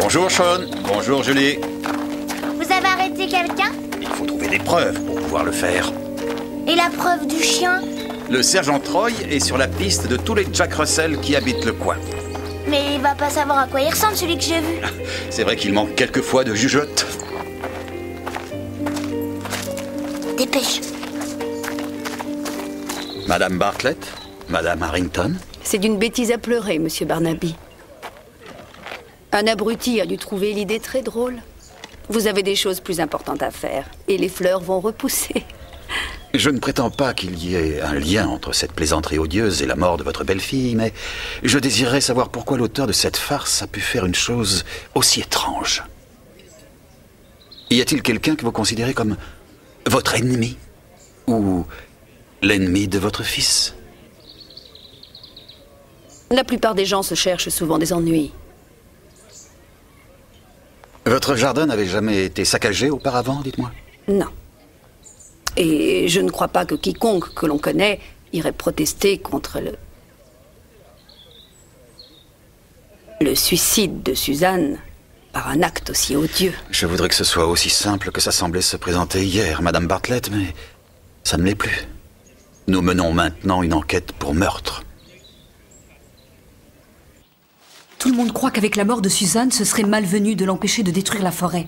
S6: Bonjour Sean, bonjour Julie.
S1: Vous avez arrêté quelqu'un?
S6: Il faut trouver des preuves pour pouvoir le faire.
S1: Et la preuve du chien?
S6: Le sergent Troy est sur la piste de tous les Jack Russell qui habitent le coin.
S1: Mais il va pas savoir à quoi il ressemble, celui que j'ai vu.
S6: C'est vrai qu'il manque quelquefois de jugeote.
S1: Dépêche.
S6: Madame Bartlett, Madame Harrington.
S10: C'est d'une bêtise à pleurer, monsieur Barnaby. Un abruti a dû trouver l'idée très drôle. Vous avez des choses plus importantes à faire, et les fleurs vont repousser.
S6: Je ne prétends pas qu'il y ait un lien entre cette plaisanterie odieuse et la mort de votre belle-fille, mais je désirerais savoir pourquoi l'auteur de cette farce a pu faire une chose aussi étrange. Y a-t-il quelqu'un que vous considérez comme votre ennemi? Ou l'ennemi de votre fils?
S10: La plupart des gens se cherchent souvent des ennuis.
S6: Votre jardin n'avait jamais été saccagé auparavant, dites-moi?
S10: Non. Et je ne crois pas que quiconque que l'on connaît irait protester contre le suicide de Suzanne par un acte aussi odieux.
S6: Je voudrais que ce soit aussi simple que ça semblait se présenter hier, Madame Bartlett, mais ça ne l'est plus. Nous menons maintenant une enquête pour meurtre.
S3: Tout le monde croit qu'avec la mort de Suzanne, ce serait malvenu de l'empêcher de détruire la forêt.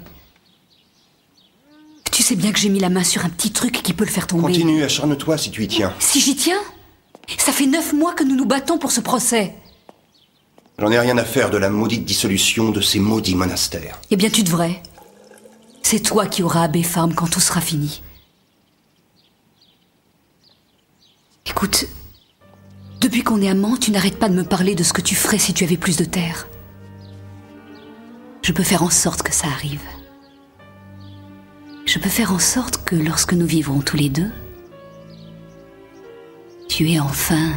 S3: Tu sais bien que j'ai mis la main sur un petit truc qui peut le faire tomber.
S7: Continue, acharne-toi si tu y tiens.
S3: Si j'y tiens? Ça fait 9 mois que nous nous battons pour ce procès.
S7: J'en ai rien à faire de la maudite dissolution de ces maudits monastères.
S3: Eh bien, tu devrais. C'est toi qui auras Abbey Farm quand tout sera fini. Écoute, depuis qu'on est amants, tu n'arrêtes pas de me parler de ce que tu ferais si tu avais plus de terre. Je peux faire en sorte que ça arrive. Je peux faire en sorte que lorsque nous vivrons tous les deux, tu aies enfin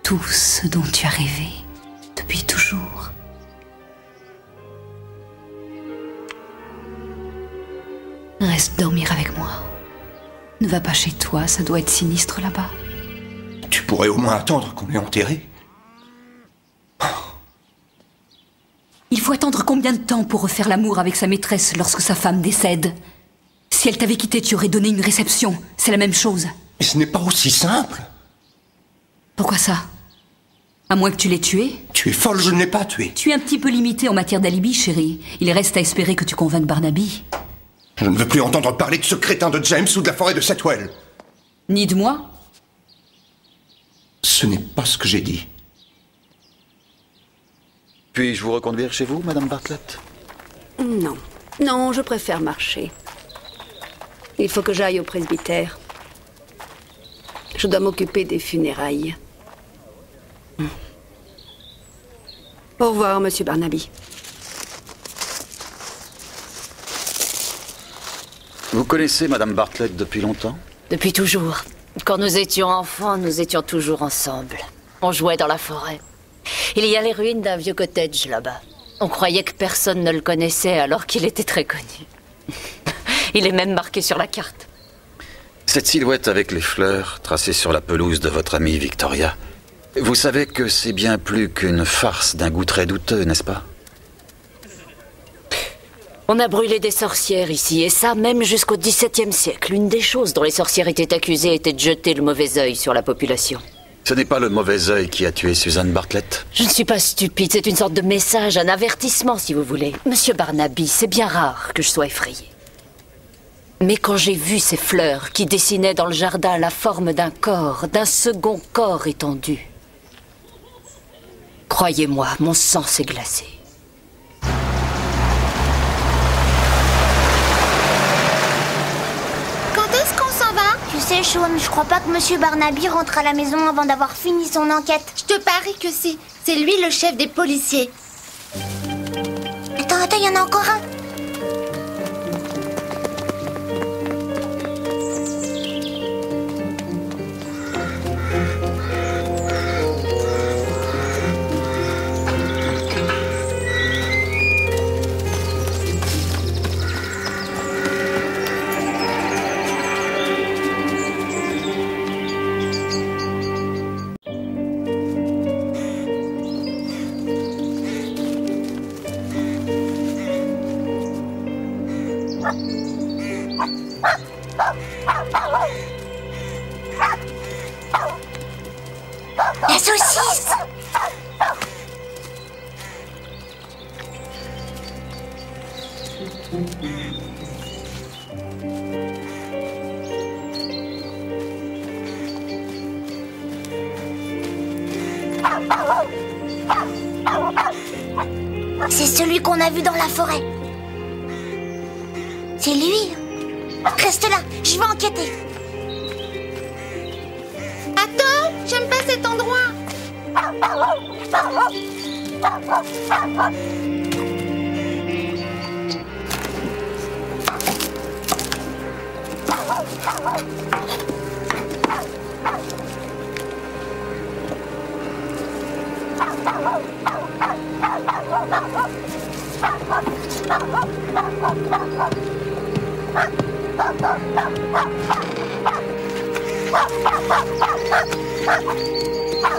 S3: tout ce dont tu as rêvé depuis toujours. Reste dormir avec moi. Ne va pas chez toi, ça doit être sinistre là-bas.
S7: Tu pourrais au moins attendre qu'on m'ait enterré.
S3: Il faut attendre combien de temps pour refaire l'amour avec sa maîtresse lorsque sa femme décède? Si elle t'avait quitté, tu aurais donné une réception. C'est la même chose.
S7: Mais ce n'est pas aussi simple.
S3: Pourquoi ça? À moins que tu l'aies tué?
S7: Tu es folle, je ne l'ai pas tué.
S3: Tu es un petit peu limité en matière d'alibi, chérie. Il reste à espérer que tu convainques Barnaby.
S7: Je ne veux plus entendre parler de ce crétin de James ou de la forêt de Setwell.
S3: Ni de moi?
S7: Ce n'est pas ce que j'ai dit.
S6: Puis-je vous reconduire chez vous, Madame Bartlett?
S10: Non. Non, je préfère marcher. Il faut que j'aille au presbytère. Je dois m'occuper des funérailles. Au revoir, Monsieur Barnaby.
S6: Vous connaissez Madame Bartlett depuis longtemps?
S18: Depuis toujours. Quand nous étions enfants, nous étions toujours ensemble. On jouait dans la forêt. Il y a les ruines d'un vieux cottage là-bas. On croyait que personne ne le connaissait alors qu'il était très connu. Il est même marqué sur la carte.
S6: Cette silhouette avec les fleurs tracées sur la pelouse de votre amie Victoria, vous savez que c'est bien plus qu'une farce d'un goût très douteux, n'est-ce pas?
S18: On a brûlé des sorcières ici, et ça même jusqu'au XVIIe siècle. Une des choses dont les sorcières étaient accusées était de jeter le mauvais œil sur la population.
S6: Ce n'est pas le mauvais œil qui a tué Susan Bartlett?
S18: Je ne suis pas stupide, c'est une sorte de message, un avertissement si vous voulez. Monsieur Barnaby, c'est bien rare que je sois effrayée. Mais quand j'ai vu ces fleurs qui dessinaient dans le jardin la forme d'un corps, d'un second corps étendu, croyez-moi, mon sang s'est glacé.
S1: Tu sais, Sean, je crois pas que Monsieur Barnaby rentre à la maison avant d'avoir fini son enquête.
S19: Je te parie que si. C'est lui le chef des policiers.
S1: Attends, il y en a encore un. La saucisse! C'est celui qu'on a vu dans la forêt. C'est lui. Reste là, je vais enquêter.
S19: Attends, j'aime pas cet endroit.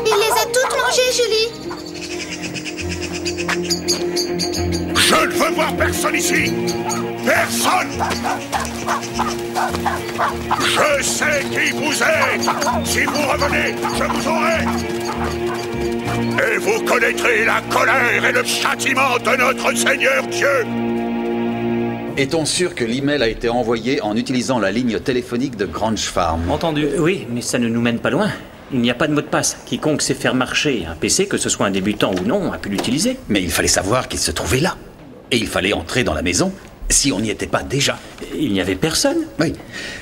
S19: Il les a toutes mangées, Julie.
S4: Je ne veux voir personne ici. Personne. Je sais qui vous êtes. Si vous revenez, je vous aurai. Et vous connaîtrez la colère et le châtiment de notre Seigneur Dieu.
S6: Est-on sûr que l'email a été envoyé en utilisant la ligne téléphonique de Grange Farm?
S14: Entendu. Oui, mais ça ne nous mène pas loin. Il n'y a pas de mot de passe. Quiconque sait faire marcher un PC, que ce soit un débutant ou non, a pu l'utiliser.
S15: Mais il fallait savoir qu'il se trouvait là. Et il fallait entrer dans la maison si on n'y était pas déjà.
S14: Il n'y avait personne?
S15: Oui.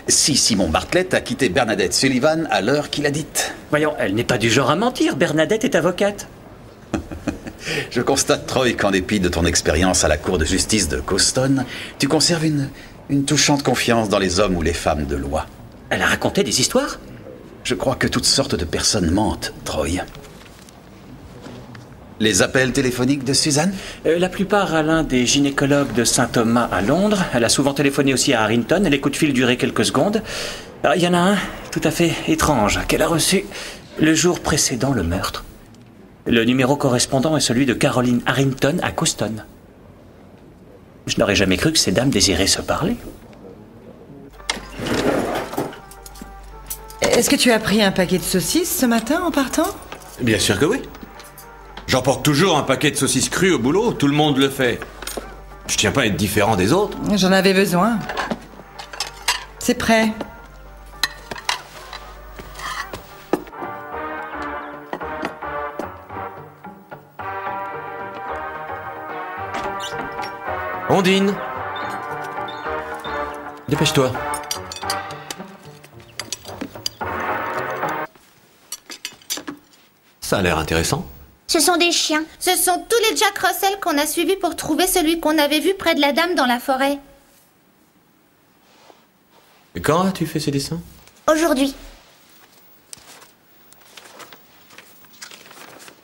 S15: Si Simon Bartlett a quitté Bernadette Sullivan à l'heure qu'il a dite.
S14: Voyons, elle n'est pas du genre à mentir. Bernadette est avocate.
S15: Je constate, Troy, qu'en dépit de ton expérience à la cour de justice de Coston, tu conserves une touchante confiance dans les hommes ou les femmes de loi.
S14: Elle a raconté des histoires?
S15: Je crois que toutes sortes de personnes mentent, Troy. Les appels téléphoniques de Suzanne?
S14: La plupart à l'un des gynécologues de Saint-Thomas à Londres. Elle a souvent téléphoné aussi à Harrington et les coups de fil duraient quelques secondes. Il y en a un tout à fait étrange qu'elle a reçu le jour précédent le meurtre. Le numéro correspondant est celui de Caroline Harrington à Coston. Je n'aurais jamais cru que ces dames désiraient se parler.
S12: Est-ce que tu as pris un paquet de saucisses ce matin en partant?
S20: Bien sûr que oui. J'emporte toujours un paquet de saucisses crues au boulot, tout le monde le fait. Je tiens pas à être différent des autres.
S12: J'en avais besoin. C'est prêt.
S5: Ondine, dépêche-toi. Ça a l'air intéressant.
S19: Ce sont des chiens. Ce sont tous les Jack Russell qu'on a suivis pour trouver celui qu'on avait vu près de la dame dans la forêt.
S5: Et quand as-tu fait ces dessins?
S1: Aujourd'hui.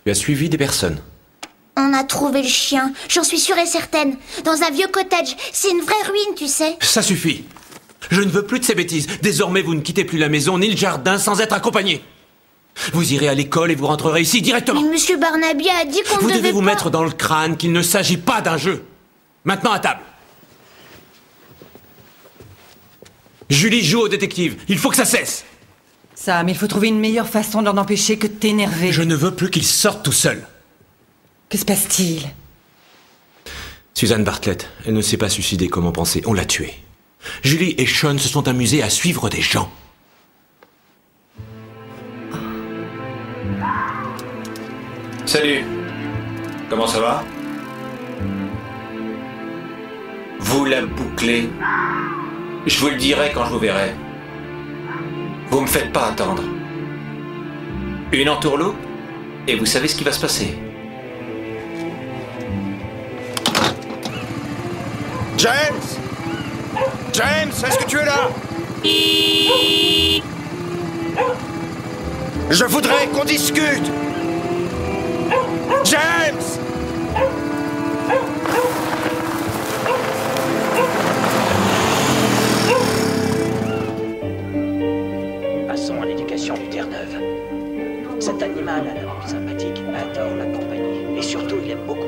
S5: Tu as suivi des personnes.
S1: On a trouvé le chien, j'en suis sûre et certaine. Dans un vieux cottage. C'est une vraie ruine, tu sais.
S5: Ça suffit. Je ne veux plus de ces bêtises. Désormais, vous ne quittez plus la maison ni le jardin sans être accompagné. Vous irez à l'école et vous rentrerez ici directement.
S1: Mais Monsieur Barnaby a dit qu'on devait
S5: Vous devez vous
S1: pas...
S5: mettre dans le crâne qu'il ne s'agit pas d'un jeu. Maintenant à table. Julie joue au détective. Il faut que ça cesse.
S12: Sam, il faut trouver une meilleure façon de l'en empêcher que de t'énerver.
S5: Je ne veux plus qu'il sorte tout seul.
S12: Que se passe-t-il?
S5: Suzanne Bartlett, elle ne s'est pas suicidée comme on pensait. On l'a tuée. Julie et Sean se sont amusés à suivre des gens.
S11: Salut. Comment ça va? Vous la bouclez. Je vous le dirai quand je vous verrai. Vous me faites pas attendre. Une entourloupe, et vous savez ce qui va se passer.
S7: James! James, est-ce que tu es là? Je voudrais qu'on discute! James!
S14: Passons à l'éducation du Terre-Neuve. Cet animal a l'air plus sympathique, adore la compagnie, et surtout il aime beaucoup.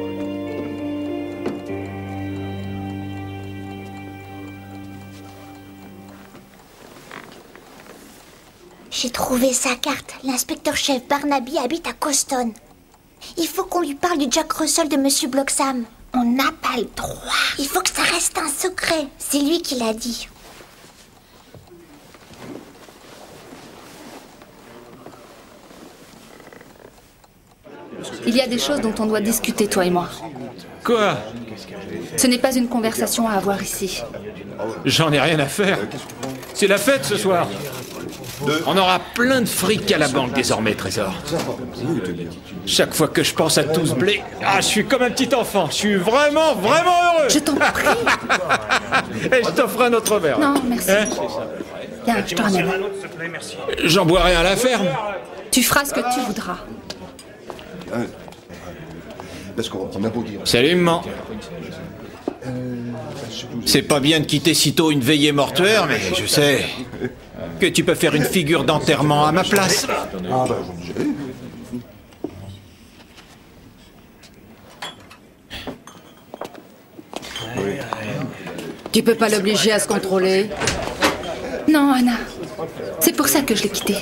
S1: J'ai trouvé sa carte. L'inspecteur-chef Barnaby habite à Coston. Il faut qu'on lui parle du Jack Russell de Monsieur Bloxham. On n'a pas le droit. Il faut que ça reste un secret. C'est lui qui l'a dit.
S9: Il y a des choses dont on doit discuter, toi et moi.
S11: Quoi?
S9: Ce n'est pas une conversation à avoir ici.
S11: J'en ai rien à faire. C'est la fête ce soir. On aura plein de fric à la banque désormais, Trésor. Chaque fois que je pense à tout ce blé, je suis comme un petit enfant. Je suis vraiment, vraiment heureux.
S9: Je t'en prie.
S11: Et je t'offre un autre verre.
S9: Non, merci. Tiens, je te ramène.
S11: J'en boirai à la ferme.
S9: Tu feras ce que tu voudras.
S11: Salut, maman. C'est pas bien de quitter sitôt une veillée mortuaire, mais je sais que tu peux faire une figure d'enterrement à ma place.
S17: Tu peux pas l'obliger à se contrôler?
S9: Non, Anna. C'est pour ça que je l'ai quitté.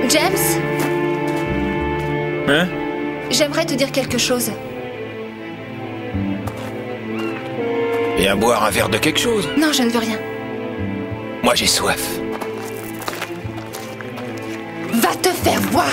S9: James?
S11: Hein?
S9: J'aimerais te dire quelque chose.
S11: Viens boire un verre de quelque chose.
S9: Non, je ne veux rien.
S11: Moi, j'ai soif.
S9: Va te faire voir!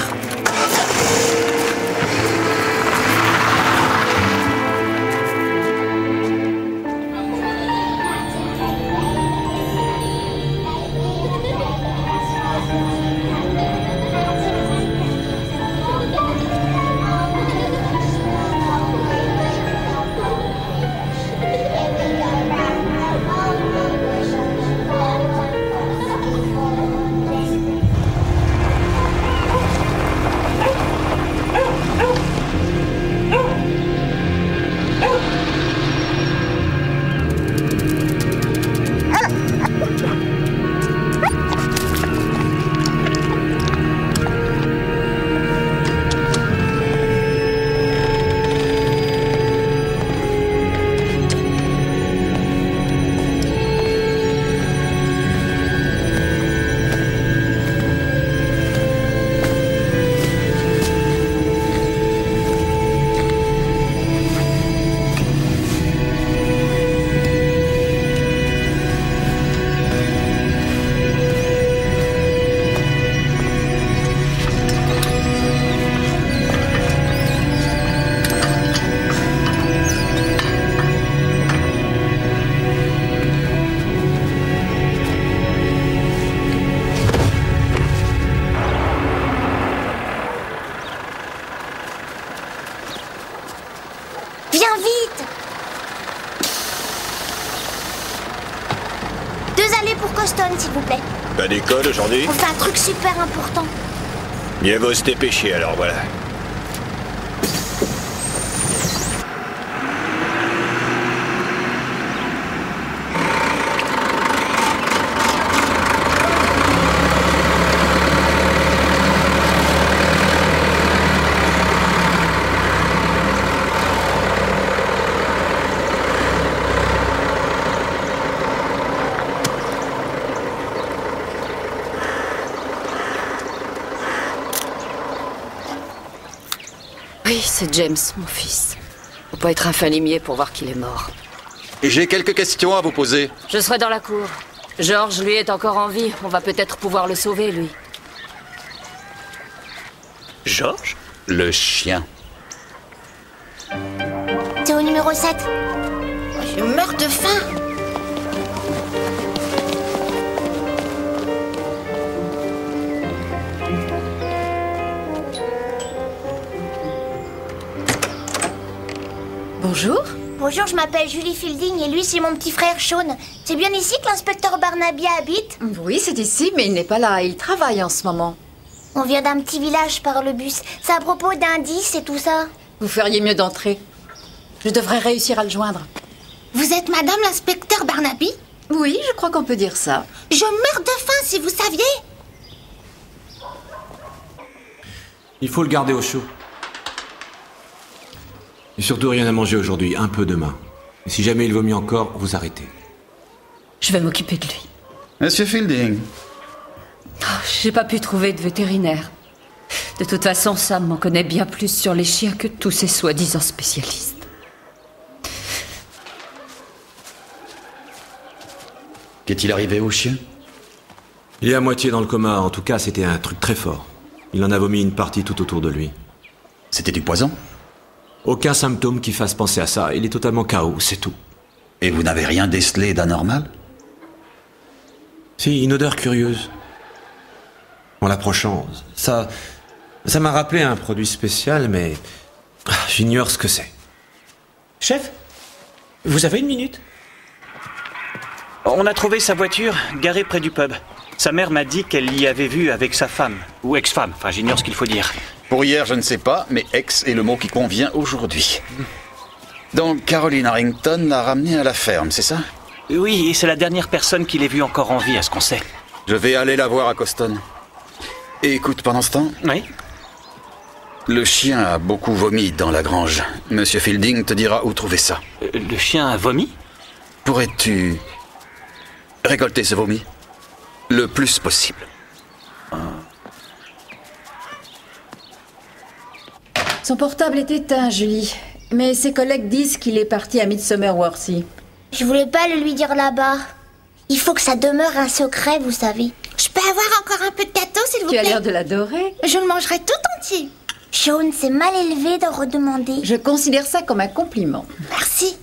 S1: aller pour Coston, s'il vous plaît.
S8: Pas d'école aujourd'hui?
S1: On fait un truc super important.
S8: Mieux vaut se dépêcher, alors voilà.
S18: Oui, c'est James, mon fils. Faut pas être un fin limier pour voir qu'il est mort.
S6: Et j'ai quelques questions à vous poser.
S18: Je serai dans la cour. George, lui, est encore en vie. On va peut-être pouvoir le sauver, lui.
S16: George?
S6: Le chien.
S1: C'est au numéro 7. Je meurs de faim.
S9: Bonjour.
S1: Bonjour, je m'appelle Julie Fielding et lui, c'est mon petit frère Sean. C'est bien ici que l'inspecteur Barnaby habite?
S17: Oui, c'est ici, mais il n'est pas là. Il travaille en ce moment.
S1: On vient d'un petit village par le bus. C'est à propos d'indices et tout ça.
S17: Vous feriez mieux d'entrer. Je devrais réussir à le joindre.
S19: Vous êtes madame l'inspecteur Barnaby?
S17: Oui, je crois qu'on peut dire ça.
S19: Je meurs de faim, si vous saviez.
S5: Il faut le garder au chaud. Et surtout rien à manger aujourd'hui, un peu demain. Et si jamais il vomit encore, vous arrêtez.
S17: Je vais m'occuper de lui.
S6: Monsieur Fielding.
S17: Oh, j'ai pas pu trouver de vétérinaire. De toute façon, Sam m'en connaît bien plus sur les chiens que tous ces soi-disant spécialistes.
S6: Qu'est-il arrivé au chien?
S5: Il est à moitié dans le coma, en tout cas c'était un truc très fort. Il en a vomi une partie tout autour de lui.
S6: C'était du poison?
S5: Aucun symptôme qui fasse penser à ça, il est totalement KO, c'est tout.
S6: Et vous n'avez rien décelé d'anormal?
S5: Si, une odeur curieuse. En l'approchant, ça m'a rappelé un produit spécial, mais j'ignore ce que c'est.
S14: Chef, vous avez une minute? On a trouvé sa voiture garée près du pub. Sa mère m'a dit qu'elle l'y avait vue avec sa femme, ou ex-femme, enfin j'ignore ce qu'il faut dire.
S6: Pour hier, je ne sais pas, mais ex est le mot qui convient aujourd'hui. Donc Caroline Harrington l'a ramené à la ferme, c'est ça?
S14: Oui, et c'est la dernière personne qui l'ait vue encore en vie, à ce qu'on sait.
S6: Je vais aller la voir à Coston. Et écoute, pendant ce temps...
S14: Oui?
S6: Le chien a beaucoup vomi dans la grange. Monsieur Fielding te dira où trouver ça.
S14: Le chien a vomi?
S6: Pourrais-tu récolter ce vomi le plus possible?
S17: Son portable est éteint, Julie. Mais ses collègues disent qu'il est parti à Midsummer Worthy.
S1: Je voulais pas le lui dire là-bas. Il faut que ça demeure un secret, vous savez.
S19: Je peux avoir encore un peu de gâteau, s'il vous plaît?
S17: Tu as l'air de l'adorer.
S19: Je le mangerai tout entier.
S1: Sean, c'est mal élevé de redemander.
S17: Je considère ça comme un compliment.
S1: Merci.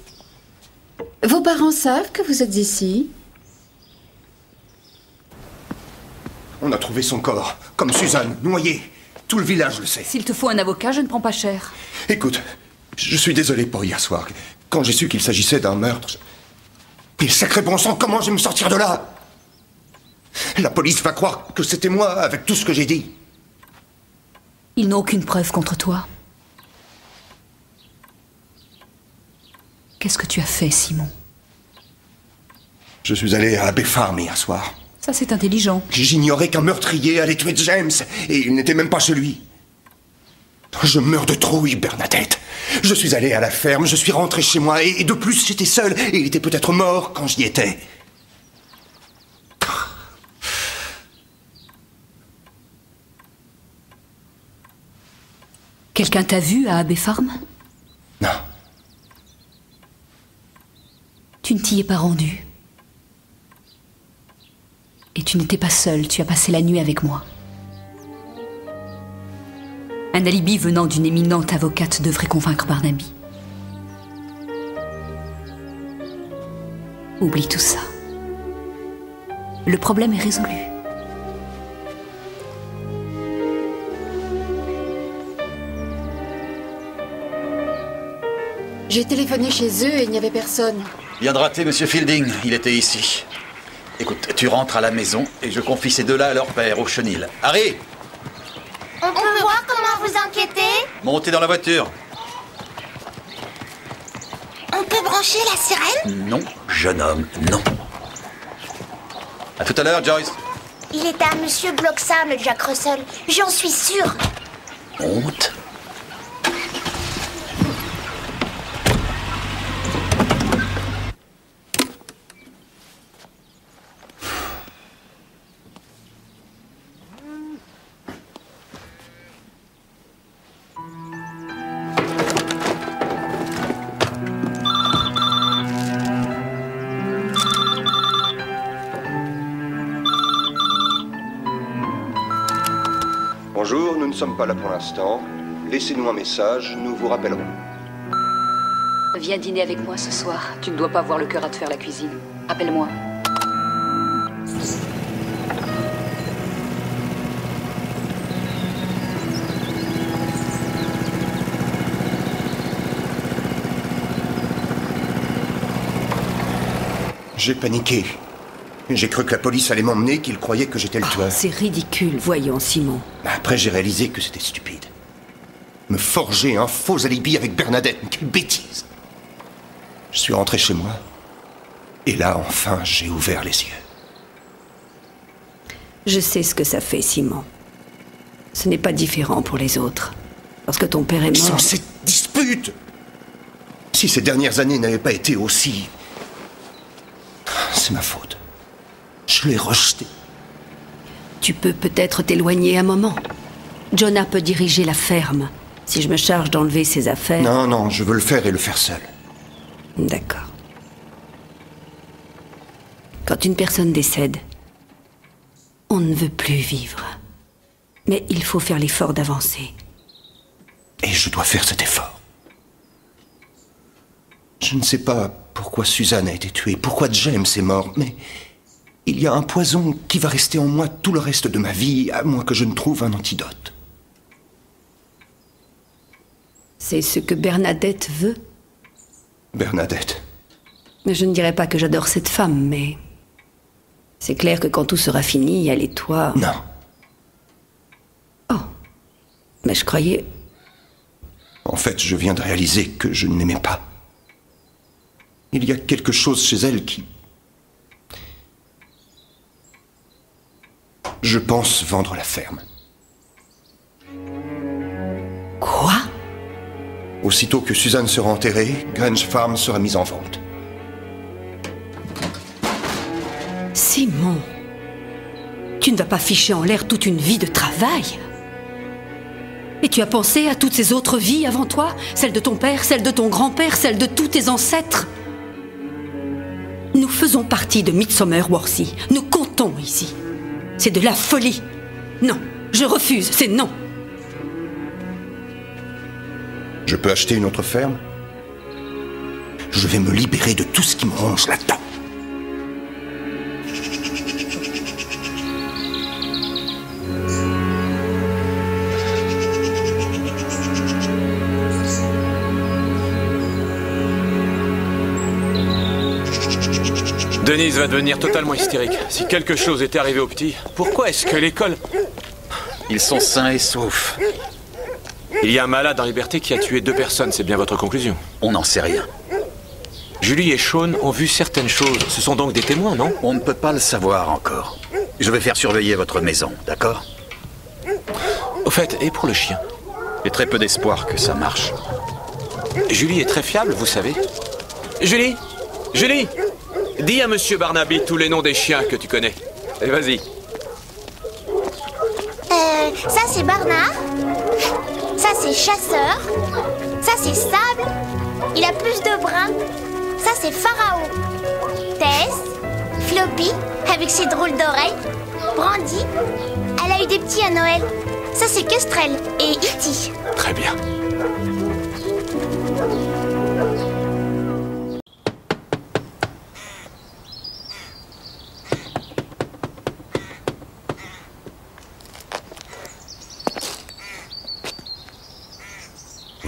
S17: Vos parents savent que vous êtes ici?
S7: On a trouvé son corps, comme Suzanne, noyée. Tout le village le sait.
S3: S'il te faut un avocat, je ne prends pas cher.
S7: Écoute, je suis désolé pour hier soir. Quand j'ai su qu'il s'agissait d'un meurtre... Mais sacré bon sang, comment je vais me sortir de là? La police va croire que c'était moi avec tout ce que j'ai dit.
S3: Ils n'ont aucune preuve contre toi. Qu'est-ce que tu as fait, Simon?
S7: Je suis allé à Abbey Farm hier soir.
S3: Ça, c'est intelligent.
S7: J'ignorais qu'un meurtrier allait tuer James, et il n'était même pas chez lui. Je meurs de trouille, Bernadette. Je suis allé à la ferme, je suis rentré chez moi, et de plus, j'étais seul, et il était peut-être mort quand j'y étais.
S3: Quelqu'un t'a vu à Abbey Farm?
S7: Non.
S3: Tu ne t'y es pas rendu. Et tu n'étais pas seul, tu as passé la nuit avec moi. Un alibi venant d'une éminente avocate devrait convaincre Barnaby. Oublie tout ça. Le problème est résolu.
S17: J'ai téléphoné chez eux et il n'y avait personne.
S6: Bien de rater, Monsieur Fielding. Il était ici.
S15: Écoute, tu rentres à la maison et je confie ces deux-là à leur père, au chenil. Harry!
S1: On peut voir comment vous enquêtez?
S15: Montez dans la voiture.
S1: On peut brancher la sirène?
S15: Non, jeune homme, non. À tout à l'heure, Joyce.
S1: Il est à Monsieur Bloxham, le Jack Russell. J'en suis sûre.
S15: Monte.
S7: Bonjour, nous ne sommes pas là pour l'instant. Laissez-nous un message, nous vous rappellerons.
S3: Viens dîner avec moi ce soir. Tu ne dois pas avoir le cœur à te faire la cuisine. Appelle-moi.
S7: J'ai paniqué. J'ai cru que la police allait m'emmener, qu'ils croyaient que j'étais le tueur.
S10: C'est ridicule, voyons, Simon.
S7: Après, j'ai réalisé que c'était stupide. Me forger un faux alibi avec Bernadette, mais quelle bêtise! Je suis rentré chez moi, et là, enfin, j'ai ouvert les yeux.
S10: Je sais ce que ça fait, Simon. Ce n'est pas différent pour les autres. Lorsque ton père est mort...
S7: Sans cette dispute! Si ces dernières années n'avaient pas été aussi... C'est ma faute. Je l'ai rejeté.
S10: Tu peux peut-être t'éloigner un moment. Jonah peut diriger la ferme. Si je me charge d'enlever ses affaires...
S7: Non, non, je veux le faire et le faire seul.
S10: D'accord. Quand une personne décède, on ne veut plus vivre. Mais il faut faire l'effort d'avancer.
S7: Et je dois faire cet effort. Je ne sais pas pourquoi Suzanne a été tuée, pourquoi James est mort, mais il y a un poison qui va rester en moi tout le reste de ma vie, à moins que je ne trouve un antidote.
S10: C'est ce que Bernadette veut.
S7: Bernadette.
S10: Mais je ne dirais pas que j'adore cette femme, mais... c'est clair que quand tout sera fini, elle et toi...
S7: Non.
S10: Oh. Mais je croyais...
S7: En fait, je viens de réaliser que je ne l'aimais pas. Il y a quelque chose chez elle qui... Je pense vendre la ferme.
S10: Quoi?
S7: Aussitôt que Suzanne sera enterrée, Grange Farm sera mise en vente.
S10: Simon, tu ne vas pas ficher en l'air toute une vie de travail. Et tu as pensé à toutes ces autres vies avant toi? Celle de ton père, celle de ton grand-père, celle de tous tes ancêtres? Nous faisons partie de Midsomer Worthy. Nous comptons ici. C'est de la folie. Non, je refuse, c'est non.
S7: Je peux acheter une autre ferme? Je vais me libérer de tout ce qui me ronge là-dedans.
S5: Denise va devenir totalement hystérique. Si quelque chose était arrivé au petit, pourquoi est-ce que l'école...
S15: Ils sont sains et saufs.
S5: Il y a un malade en liberté qui a tué 2 personnes, c'est bien votre conclusion?
S15: On n'en sait rien.
S5: Julie et Sean ont vu certaines choses. Ce sont donc des témoins, non?
S15: On ne peut pas le savoir encore. Je vais faire surveiller votre maison, d'accord?
S5: Au fait, et pour le chien?
S15: J'ai très peu d'espoir que ça marche.
S5: Julie est très fiable, vous savez. Julie! Julie! Dis à Monsieur Barnaby tous les noms des chiens que tu connais. Et vas-y.
S1: Ça c'est Barnard. Ça c'est Chasseur. Ça c'est Sable. Il a plus de brins. Ça c'est Pharaon. Tess. Floppy, avec ses drôles d'oreilles. Brandy. Elle a eu des petits à Noël. Ça c'est Kestrel et E.T.
S5: Très bien.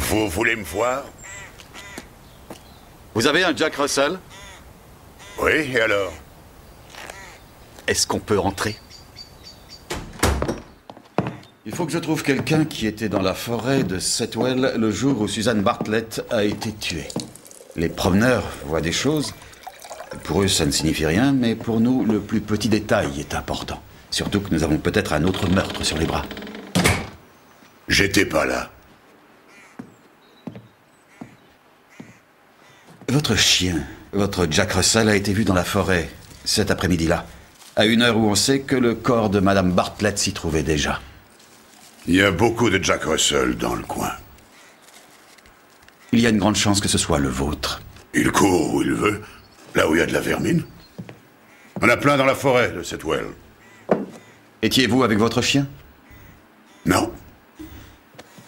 S4: Vous voulez me voir?
S15: Vous avez un Jack Russell?
S4: Oui, et alors?
S15: Est-ce qu'on peut entrer? Il faut que je trouve quelqu'un qui était dans la forêt de Setwell le jour où Susan Bartlett a été tuée. Les promeneurs voient des choses. Pour eux, ça ne signifie rien, mais pour nous, le plus petit détail est important. Surtout que nous avons peut-être un autre meurtre sur les bras.
S4: J'étais pas là.
S15: Votre chien, votre Jack Russell, a été vu dans la forêt cet après-midi-là, à une heure où on sait que le corps de Madame Bartlett s'y trouvait déjà.
S4: Il y a beaucoup de Jack Russell dans le coin.
S15: Il y a une grande chance que ce soit le vôtre.
S4: Il court où il veut, là où il y a de la vermine. On a plein dans la forêt de Setwell.
S15: Étiez-vous avec votre chien?
S4: Non.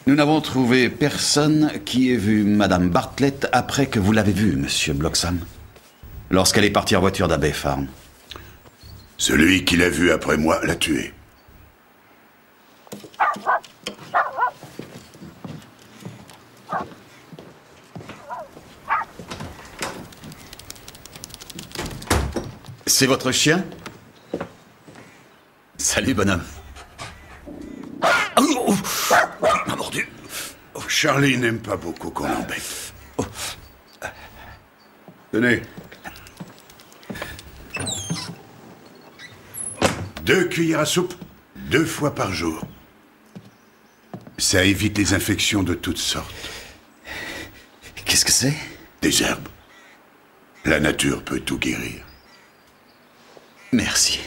S15: Nous n'avons trouvé personne qui ait vu Madame Bartlett après que vous l'avez vue, Monsieur Bloxham, lorsqu'elle est partie en voiture d'Abbey Farm.
S4: Celui qui l'a vue après moi l'a tuée.
S15: C'est votre chien? Salut, bonhomme.
S4: M'a mordu. Charlie n'aime pas beaucoup qu'on l'embête. Tenez. 2 cuillères à soupe, 2 fois par jour. Ça évite les infections de toutes sortes.
S15: Qu'est-ce que c'est?
S4: Des herbes. La nature peut tout guérir.
S15: Merci.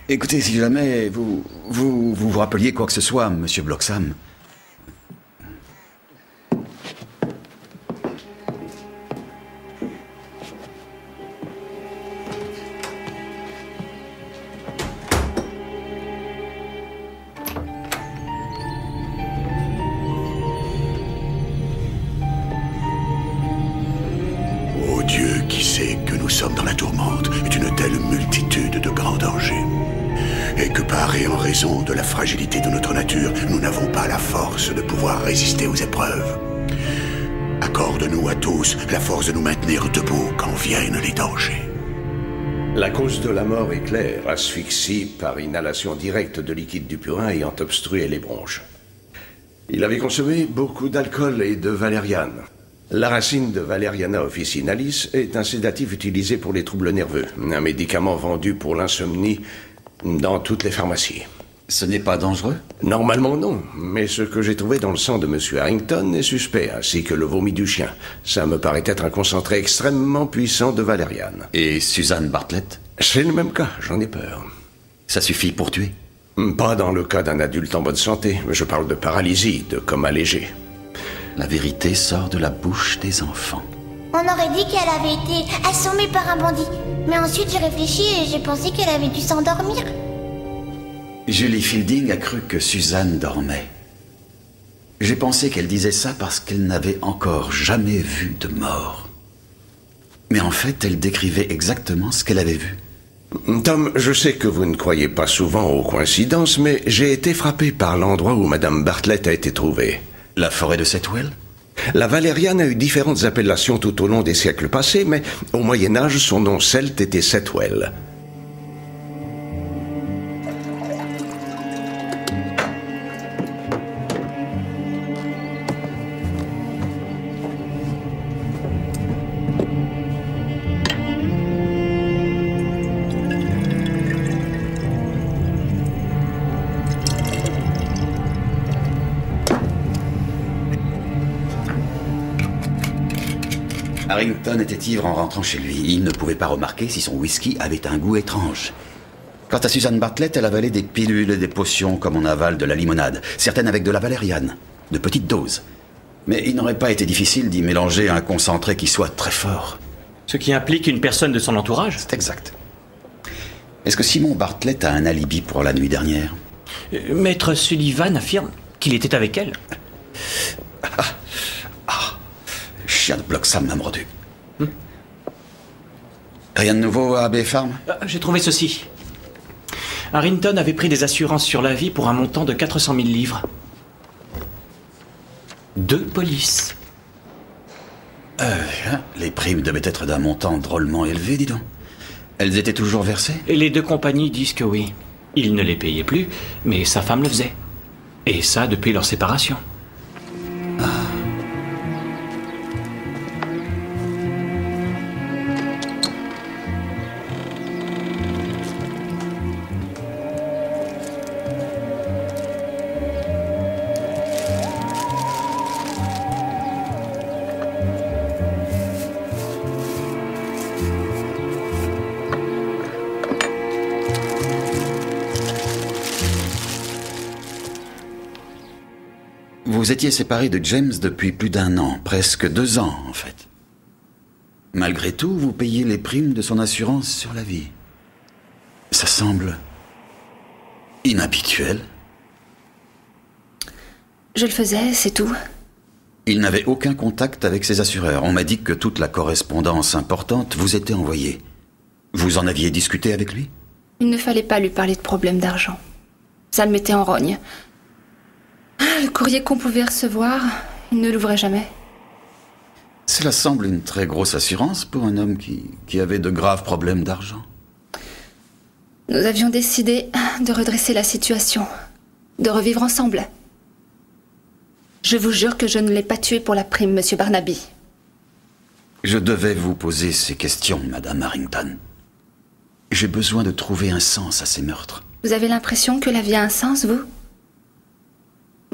S15: Écoutez, si jamais vous rappeliez quoi que ce soit, Monsieur Bloxham.
S4: Ô Dieu qui sait que nous sommes dans la tourmente et d'une telle multitude de grands dangers. Et que par et en raison de la fragilité de notre nature, nous n'avons pas la force de pouvoir résister aux épreuves. Accorde-nous à tous la force de nous maintenir debout quand viennent les dangers.
S21: La cause de la mort est claire, asphyxie par inhalation directe de liquide du purin ayant obstrué les bronches. Il avait consommé beaucoup d'alcool et de valériane. La racine de Valeriana officinalis est un sédatif utilisé pour les troubles nerveux, un médicament vendu pour l'insomnie dans toutes les pharmacies.
S15: Ce n'est pas dangereux?
S21: Normalement non, mais ce que j'ai trouvé dans le sang de M. Harrington est suspect, ainsi que le vomi du chien. Ça me paraît être un concentré extrêmement puissant de valériane.
S15: Et Susan Bartlett?
S21: C'est le même cas, j'en ai peur.
S15: Ça suffit pour tuer?
S21: Pas dans le cas d'un adulte en bonne santé, mais je parle de paralysie, de coma léger.
S15: La vérité sort de la bouche des enfants.
S1: On aurait dit qu'elle avait été assommée par un bandit. Mais ensuite j'ai réfléchi et j'ai pensé qu'elle avait dû s'endormir.
S15: Julie Fielding a cru que Suzanne dormait. J'ai pensé qu'elle disait ça parce qu'elle n'avait encore jamais vu de mort. Mais en fait, elle décrivait exactement ce qu'elle avait vu.
S21: Tom, je sais que vous ne croyez pas souvent aux coïncidences, mais j'ai été frappé par l'endroit où Madame Bartlett a été trouvée.
S15: La forêt de Setwell?
S21: La valériane a eu différentes appellations tout au long des siècles passés, mais au Moyen-Âge, son nom celte était Setwell.
S15: Harrington était ivre en rentrant chez lui. Il ne pouvait pas remarquer si son whisky avait un goût étrange. Quant à Susan Bartlett, elle avalait des pilules et des potions comme on avale de la limonade, certaines avec de la valériane, de petites doses. Mais il n'aurait pas été difficile d'y mélanger un concentré qui soit très fort.
S14: Ce qui implique une personne de son entourage?
S15: C'est exact. Est-ce que Simon Bartlett a un alibi pour la nuit dernière?
S14: Maître Sullivan affirme qu'il était avec elle.
S15: Chien de Bloxham m'a mordu. Rien de nouveau à Abbey Farm?
S14: J'ai trouvé ceci. Harrington avait pris des assurances sur la vie pour un montant de 400 000 livres. 2 polices.
S15: Les primes devaient être d'un montant drôlement élevé, dis donc. Elles étaient toujours versées?
S14: Et les deux compagnies disent que oui. Il ne les payait plus, mais sa femme le faisait. Et ça depuis leur séparation.
S15: Vous étiez séparé de James depuis plus d'1 an, presque 2 ans en fait. Malgré tout, vous payez les primes de son assurance sur la vie. Ça semble inhabituel.
S9: Je le faisais, c'est tout.
S15: Il n'avait aucun contact avec ses assureurs. On m'a dit que toute la correspondance importante vous était envoyée. Vous en aviez discuté avec lui?
S9: Il ne fallait pas lui parler de problèmes d'argent. Ça le mettait en rogne. Le courrier qu'on pouvait recevoir, il ne l'ouvrait jamais.
S15: Cela semble une très grosse assurance pour un homme qui avait de graves problèmes d'argent.
S9: Nous avions décidé de redresser la situation, de revivre ensemble. Je vous jure que je ne l'ai pas tué pour la prime, Monsieur Barnaby.
S15: Je devais vous poser ces questions, Madame Harrington. J'ai besoin de trouver un sens à ces meurtres.
S9: Vous avez l'impression que la vie a un sens, vous?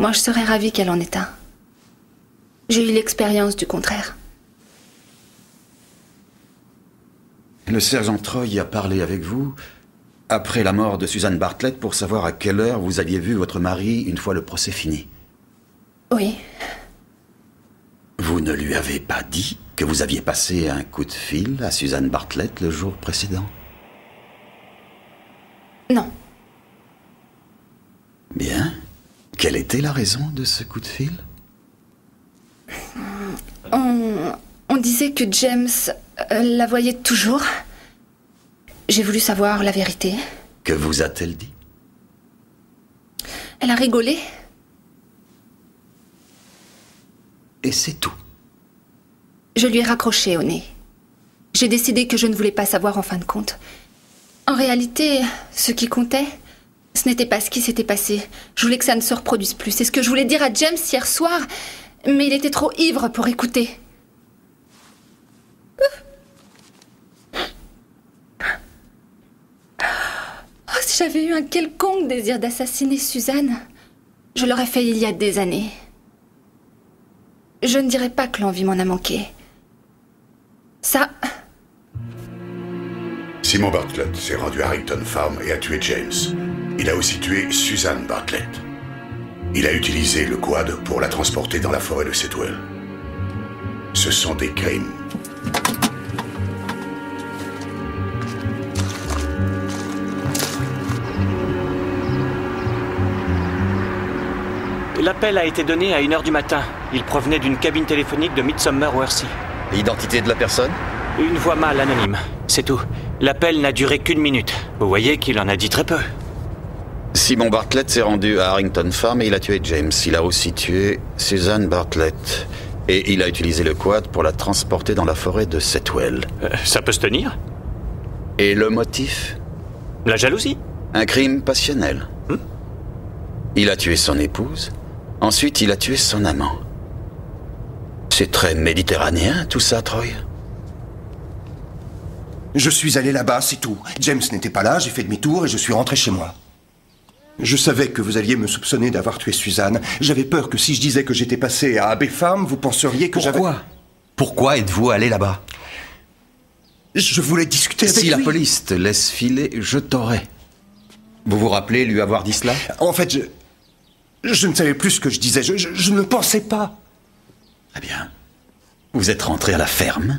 S9: Moi, je serais ravie qu'elle en ait un. J'ai eu l'expérience du contraire.
S15: Le sergent Troy a parlé avec vous après la mort de Susan Bartlett pour savoir à quelle heure vous aviez vu votre mari une fois le procès fini.
S9: Oui.
S15: Vous ne lui avez pas dit que vous aviez passé un coup de fil à Susan Bartlett le jour précédent?
S9: Non.
S15: Bien. Quelle était la raison de ce coup de fil?
S9: On disait que James la voyait toujours. J'ai voulu savoir la vérité.
S15: Que vous a-t-elle dit?
S9: Elle a rigolé.
S15: Et c'est tout.
S9: Je lui ai raccroché au nez. J'ai décidé que je ne voulais pas savoir en fin de compte. En réalité, ce qui comptait, ce n'était pas ce qui s'était passé. Je voulais que ça ne se reproduise plus. C'est ce que je voulais dire à James hier soir, mais il était trop ivre pour écouter. Oh, si j'avais eu un quelconque désir d'assassiner Suzanne, je l'aurais fait il y a des années. Je ne dirais pas que l'envie m'en a manqué. Ça...
S4: Simon Bartlett s'est rendu à Harrington Farm et a tué James. Il a aussi tué Susan Bartlett. Il a utilisé le quad pour la transporter dans la forêt de Setwell. Ce sont des crimes.
S14: L'appel a été donné à 1h du matin. Il provenait d'une cabine téléphonique de Midsomer Worthy.
S15: L'identité de la personne?
S14: Une voix mâle anonyme, c'est tout. L'appel n'a duré qu'1 minute. Vous voyez qu'il en a dit très peu.
S15: Simon Bartlett s'est rendu à Harrington Farm et il a tué James. Il a aussi tué Susan Bartlett. Et il a utilisé le quad pour la transporter dans la forêt de Setwell.
S14: Ça peut se tenir?
S15: Et le motif?
S14: La jalousie.
S15: Un crime passionnel. Il a tué son épouse. Ensuite, il a tué son amant. C'est très méditerranéen, tout ça, Troy.
S7: Je suis allé là-bas, c'est tout. James n'était pas là, j'ai fait demi-tour et je suis rentré chez moi. Je savais que vous alliez me soupçonner d'avoir tué Suzanne. J'avais peur que si je disais que j'étais passé à Abbey Farm, vous penseriez que j'avais...
S15: Pourquoi êtes-vous allé là-bas?
S7: Je voulais discuter avec lui.
S15: Si la police te laisse filer, je t'aurai. Vous vous rappelez lui avoir dit cela?
S7: En fait, je ne savais plus ce que je disais. Je ne pensais pas.
S15: Très bien. Vous êtes rentré à la ferme.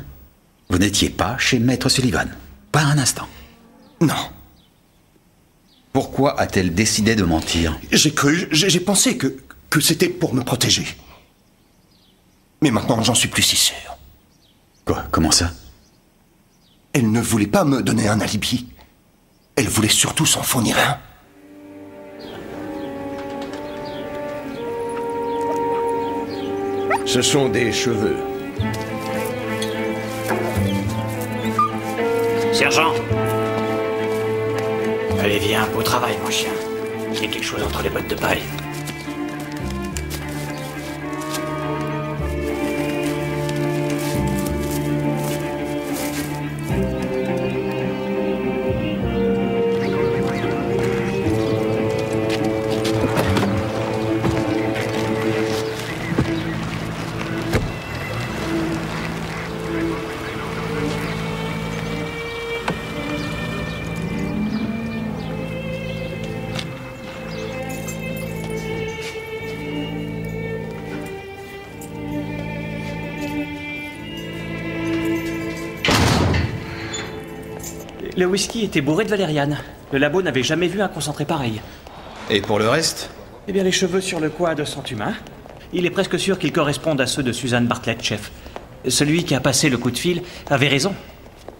S15: Vous n'étiez pas chez Maître Sullivan. Pas un instant.
S7: Non.
S15: Pourquoi a-t-elle décidé de mentir?
S7: J'ai pensé que c'était pour me protéger. Mais maintenant, j'en suis plus si sûr.
S15: Quoi? Comment ça?
S7: Elle ne voulait pas me donner un alibi. Elle voulait surtout s'en fournir un.
S21: Ce sont des cheveux.
S14: Sergent, Allez, viens, au travail, mon chien. Il y a quelque chose entre les bottes de paille. Le whisky était bourré de valériane. Le labo n'avait jamais vu un concentré pareil.
S15: Et pour le reste?
S14: Eh bien, les cheveux sur le quad sont humains. Il est presque sûr qu'ils correspondent à ceux de Suzanne Bartlett, chef. Celui qui a passé le coup de fil avait raison.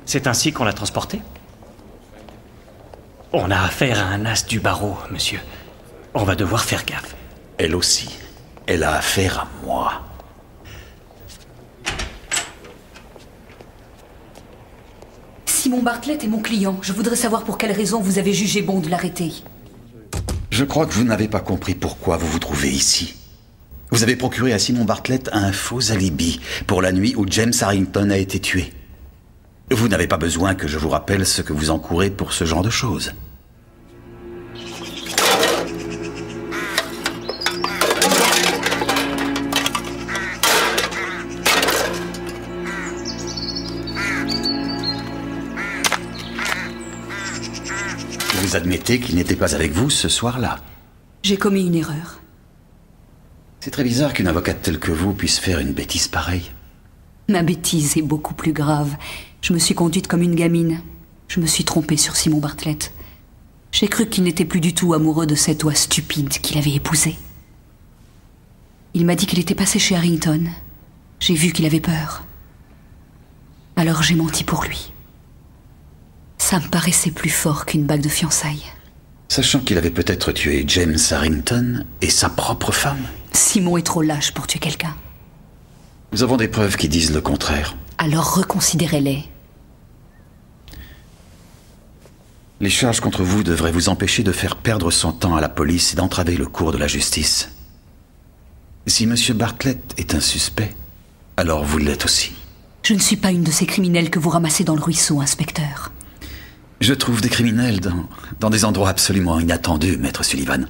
S14: C'est ainsi qu'on l'a transporté. On a affaire à un as du barreau, monsieur. On va devoir faire gaffe.
S15: Elle aussi. Elle a affaire à moi.
S3: Simon Bartlett est mon client. Je voudrais savoir pour quelle raison vous avez jugé bon de l'arrêter.
S15: Je crois que vous n'avez pas compris pourquoi vous vous trouvez ici. Vous avez procuré à Simon Bartlett un faux alibi pour la nuit où James Harrington a été tué. Vous n'avez pas besoin que je vous rappelle ce que vous encourez pour ce genre de choses. Vous admettez qu'il n'était pas avec vous ce soir-là.
S3: J'ai commis une erreur.
S15: C'est très bizarre qu'une avocate telle que vous puisse faire une bêtise pareille.
S3: Ma bêtise est beaucoup plus grave. Je me suis conduite comme une gamine. Je me suis trompée sur Simon Bartlett. J'ai cru qu'il n'était plus du tout amoureux de cette oie stupide qu'il avait épousée. Il m'a dit qu'il était passé chez Harrington. J'ai vu qu'il avait peur. Alors j'ai menti pour lui. Ça me paraissait plus fort qu'une bague de fiançailles.
S15: Sachant qu'il avait peut-être tué James Harrington et sa propre femme.
S3: Simon est trop lâche pour tuer quelqu'un.
S15: Nous avons des preuves qui disent le contraire.
S3: Alors reconsidérez-les.
S15: Les charges contre vous devraient vous empêcher de faire perdre son temps à la police et d'entraver le cours de la justice. Si M. Bartlett est un suspect, alors vous l'êtes aussi.
S3: Je ne suis pas une de ces criminels que vous ramassez dans le ruisseau, inspecteur.
S15: Je trouve des criminels dans des endroits absolument inattendus, maître Sullivan.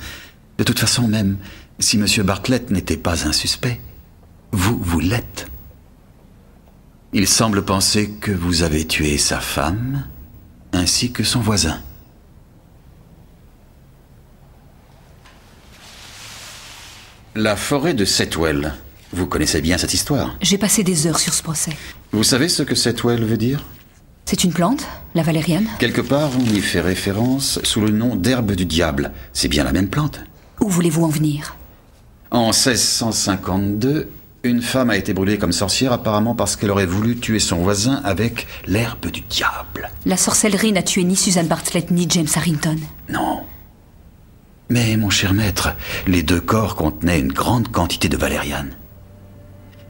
S15: De toute façon, même si M. Bartlett n'était pas un suspect, vous l'êtes. Il semble penser que vous avez tué sa femme, ainsi que son voisin. La forêt de Setwell. Vous connaissez bien cette histoire?
S3: J'ai passé des heures sur ce procès.
S15: Vous savez ce que Setwell veut dire?
S3: C'est une plante, la valériane?
S15: Quelque part, on y fait référence sous le nom d'herbe du diable. C'est bien la même plante.
S3: Où voulez-vous en venir?
S15: En 1652, une femme a été brûlée comme sorcière apparemment parce qu'elle aurait voulu tuer son voisin avec l'herbe du diable.
S3: La sorcellerie n'a tué ni Suzanne Bartlett ni James Harrington.
S15: Non. Mais, mon cher maître, les deux corps contenaient une grande quantité de valériane.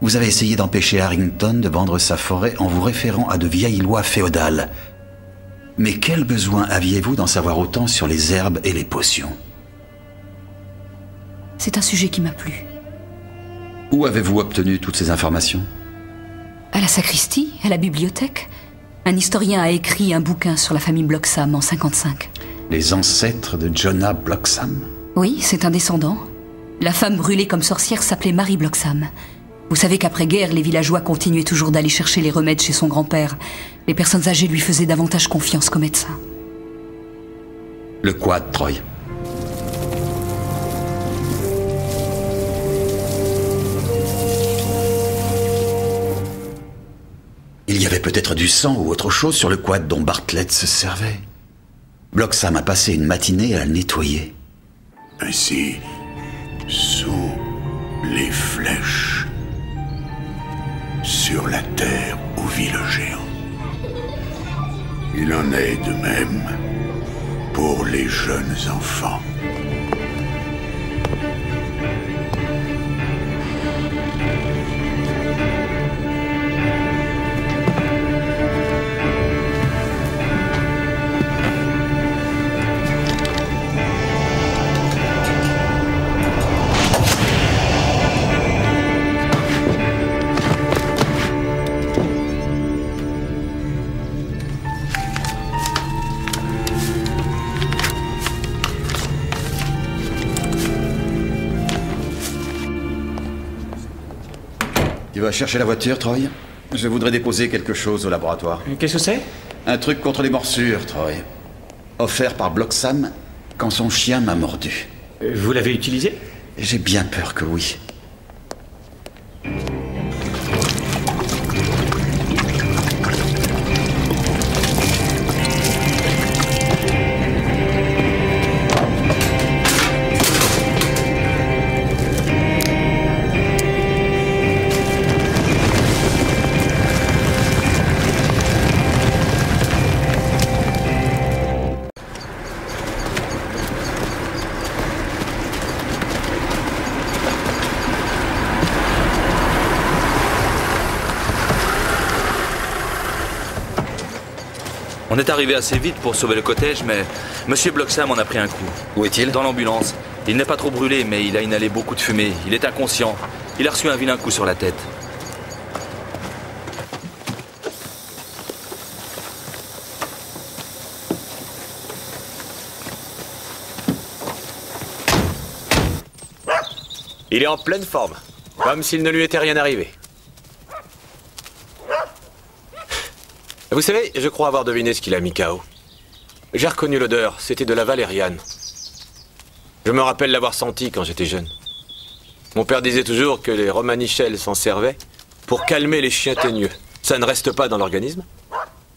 S15: Vous avez essayé d'empêcher Harrington de vendre sa forêt en vous référant à de vieilles lois féodales. Mais quel besoin aviez-vous d'en savoir autant sur les herbes et les potions?
S3: C'est un sujet qui m'a plu.
S15: Où avez-vous obtenu toutes ces informations?
S3: À la sacristie, à la bibliothèque. Un historien a écrit un bouquin sur la famille Bloxham en 55.
S15: Les ancêtres de Jonah Bloxham?
S3: Oui, c'est un descendant. La femme brûlée comme sorcière s'appelait Marie Bloxham. Vous savez qu'après-guerre, les villageois continuaient toujours d'aller chercher les remèdes chez son grand-père. Les personnes âgées lui faisaient davantage confiance qu'au médecin.
S15: Le quad, Troy. Il y avait peut-être du sang ou autre chose sur le quad dont Bartlett se servait. Bloxham a passé une matinée à le nettoyer.
S4: Ainsi sont les flèches sur la terre où vit le géant. Il en est de même pour les jeunes enfants.
S15: Tu vas chercher la voiture, Troy? Je voudrais déposer quelque chose au laboratoire.
S14: Qu'est-ce que c'est?
S15: Un truc contre les morsures, Troy. Offert par Bloxham quand son chien m'a mordu.
S14: Vous l'avez utilisé?
S15: J'ai bien peur que oui.
S13: On est arrivé assez vite pour sauver le cottage, mais Monsieur Bloxham en a pris un coup.
S6: Où est-il?
S13: Dans l'ambulance. Il n'est pas trop brûlé, mais il a inhalé beaucoup de fumée. Il est inconscient. Il a reçu un vilain coup sur la tête.
S8: Il est en pleine forme, comme s'il ne lui était rien arrivé. Vous savez, je crois avoir deviné ce qu'il a mis KO. J'ai reconnu l'odeur, c'était de la valériane. Je me rappelle l'avoir senti quand j'étais jeune. Mon père disait toujours que les Romanichels s'en servaient pour calmer les chiens teigneux. Ça ne reste pas dans l'organisme.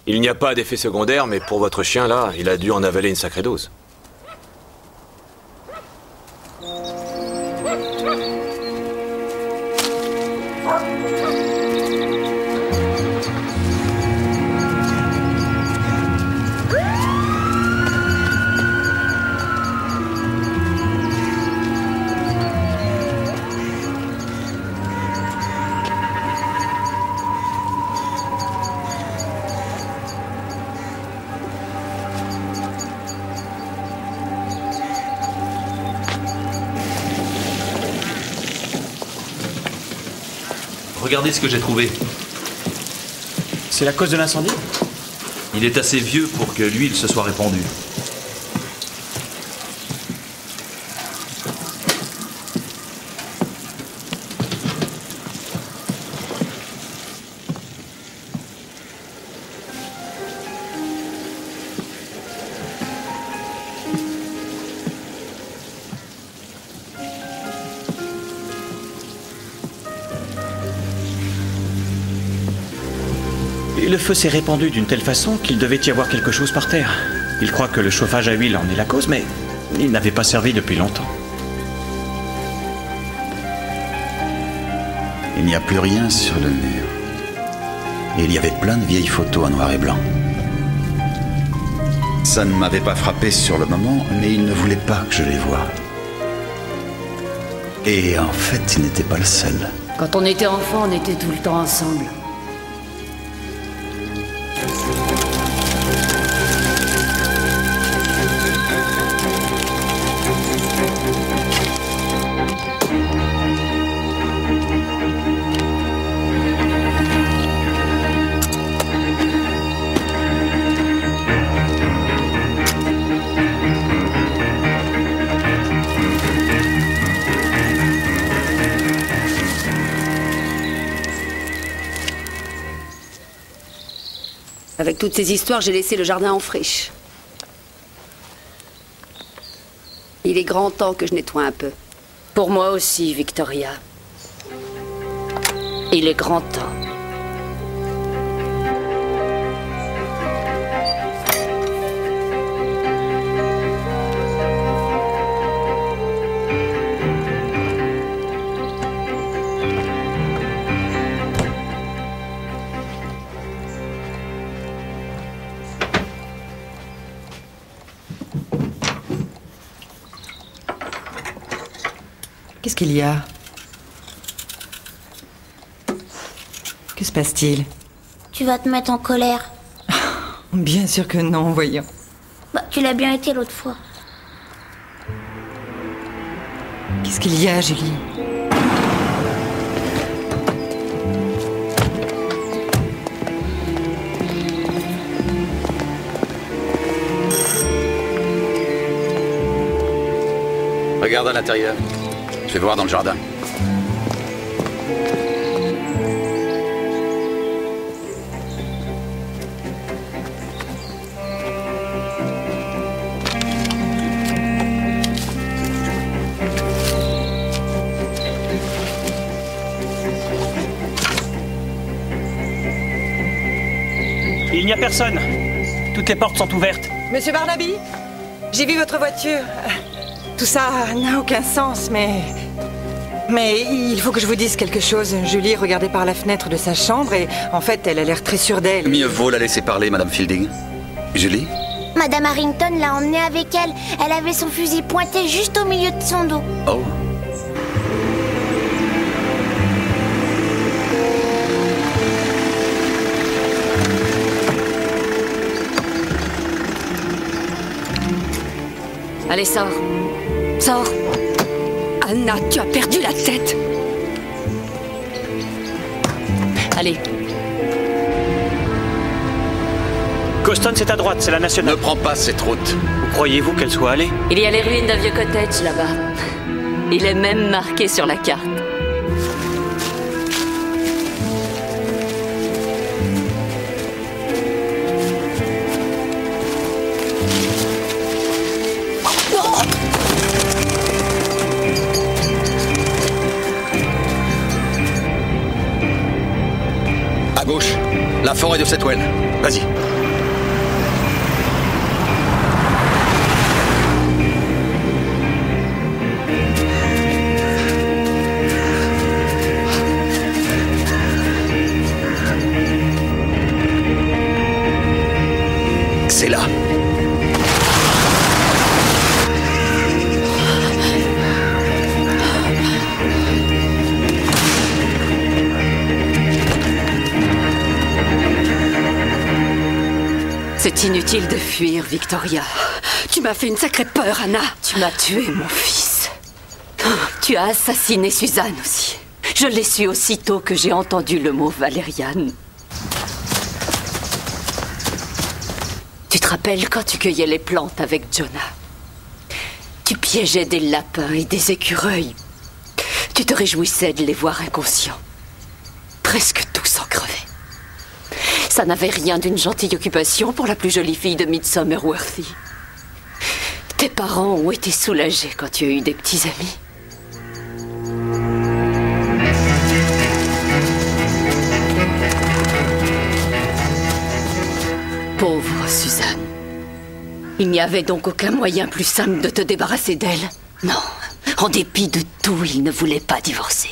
S8: Il n'y a pas d'effet secondaire, mais pour votre chien là, il a dû en avaler une sacrée dose.
S13: Regardez ce que j'ai trouvé.
S14: C'est la cause de l'incendie?
S13: Il est assez vieux pour que l'huile se soit répandue.
S14: Le feu s'est répandu d'une telle façon qu'il devait y avoir quelque chose par terre. Il croit que le chauffage à huile en est la cause, mais il n'avait pas servi depuis longtemps.
S15: Il n'y a plus rien sur le mur. Et il y avait plein de vieilles photos en noir et blanc. Ça ne m'avait pas frappé sur le moment, mais il ne voulait pas que je les voie. Et en fait, il n'était pas le seul.
S17: Quand on était enfant, on était tout le temps ensemble.
S10: Avec toutes ces histoires, j'ai laissé le jardin en friche. Il est grand temps que je nettoie un peu.
S18: Pour moi aussi, Victoria. Il est grand temps.
S12: Qu'est-ce qu'il y a? Que se passe-t-il?
S1: Tu vas te mettre en colère.
S12: Bien sûr que non, voyons.
S1: Bah, tu l'as bien été l'autre fois.
S12: Qu'est-ce qu'il y a, Julie?
S6: Regarde à l'intérieur. Je vais voir dans le jardin.
S14: Il n'y a personne. Toutes les portes sont ouvertes.
S12: Monsieur Barnaby, j'ai vu votre voiture. Tout ça n'a aucun sens, mais il faut que je vous dise quelque chose. Julie regardait par la fenêtre de sa chambre et, en fait, elle a l'air très sûre d'elle.
S6: Mieux vaut la laisser parler, Madame Fielding. Julie?
S1: Madame Harrington l'a emmenée avec elle. Elle avait son fusil pointé juste au milieu de son dos.
S6: Oh.
S10: Allez, sors. Sors. Anna, tu as perdu la tête. Allez.
S14: Coston, c'est à droite, c'est la nationale.
S6: Ne prends pas cette route.
S14: Où croyez-vous qu'elle soit allée?
S18: Il y a les ruines d'un vieux cottage là-bas. Il est même marqué sur la carte.
S6: À gauche, la forêt de Setwell. Vas-y. C'est là.
S10: C'est inutile de fuir, Victoria. Tu m'as fait une sacrée peur, Anna.
S18: Tu m'as tué, mon fils. Tu as assassiné Suzanne aussi. Je l'ai su aussitôt que j'ai entendu le mot Valériane. Tu te rappelles quand tu cueillais les plantes avec Jonah? Tu piégeais des lapins et des écureuils. Tu te réjouissais de les voir inconscients. Presque tous en crevaient. Ça n'avait rien d'une gentille occupation pour la plus jolie fille de Midsommerworthy. Tes parents ont été soulagés quand tu as eu des petits amis. Pauvre Suzanne. Il n'y avait donc aucun moyen plus simple de te débarrasser d'elle? Non. En dépit de tout, il ne voulait pas divorcer.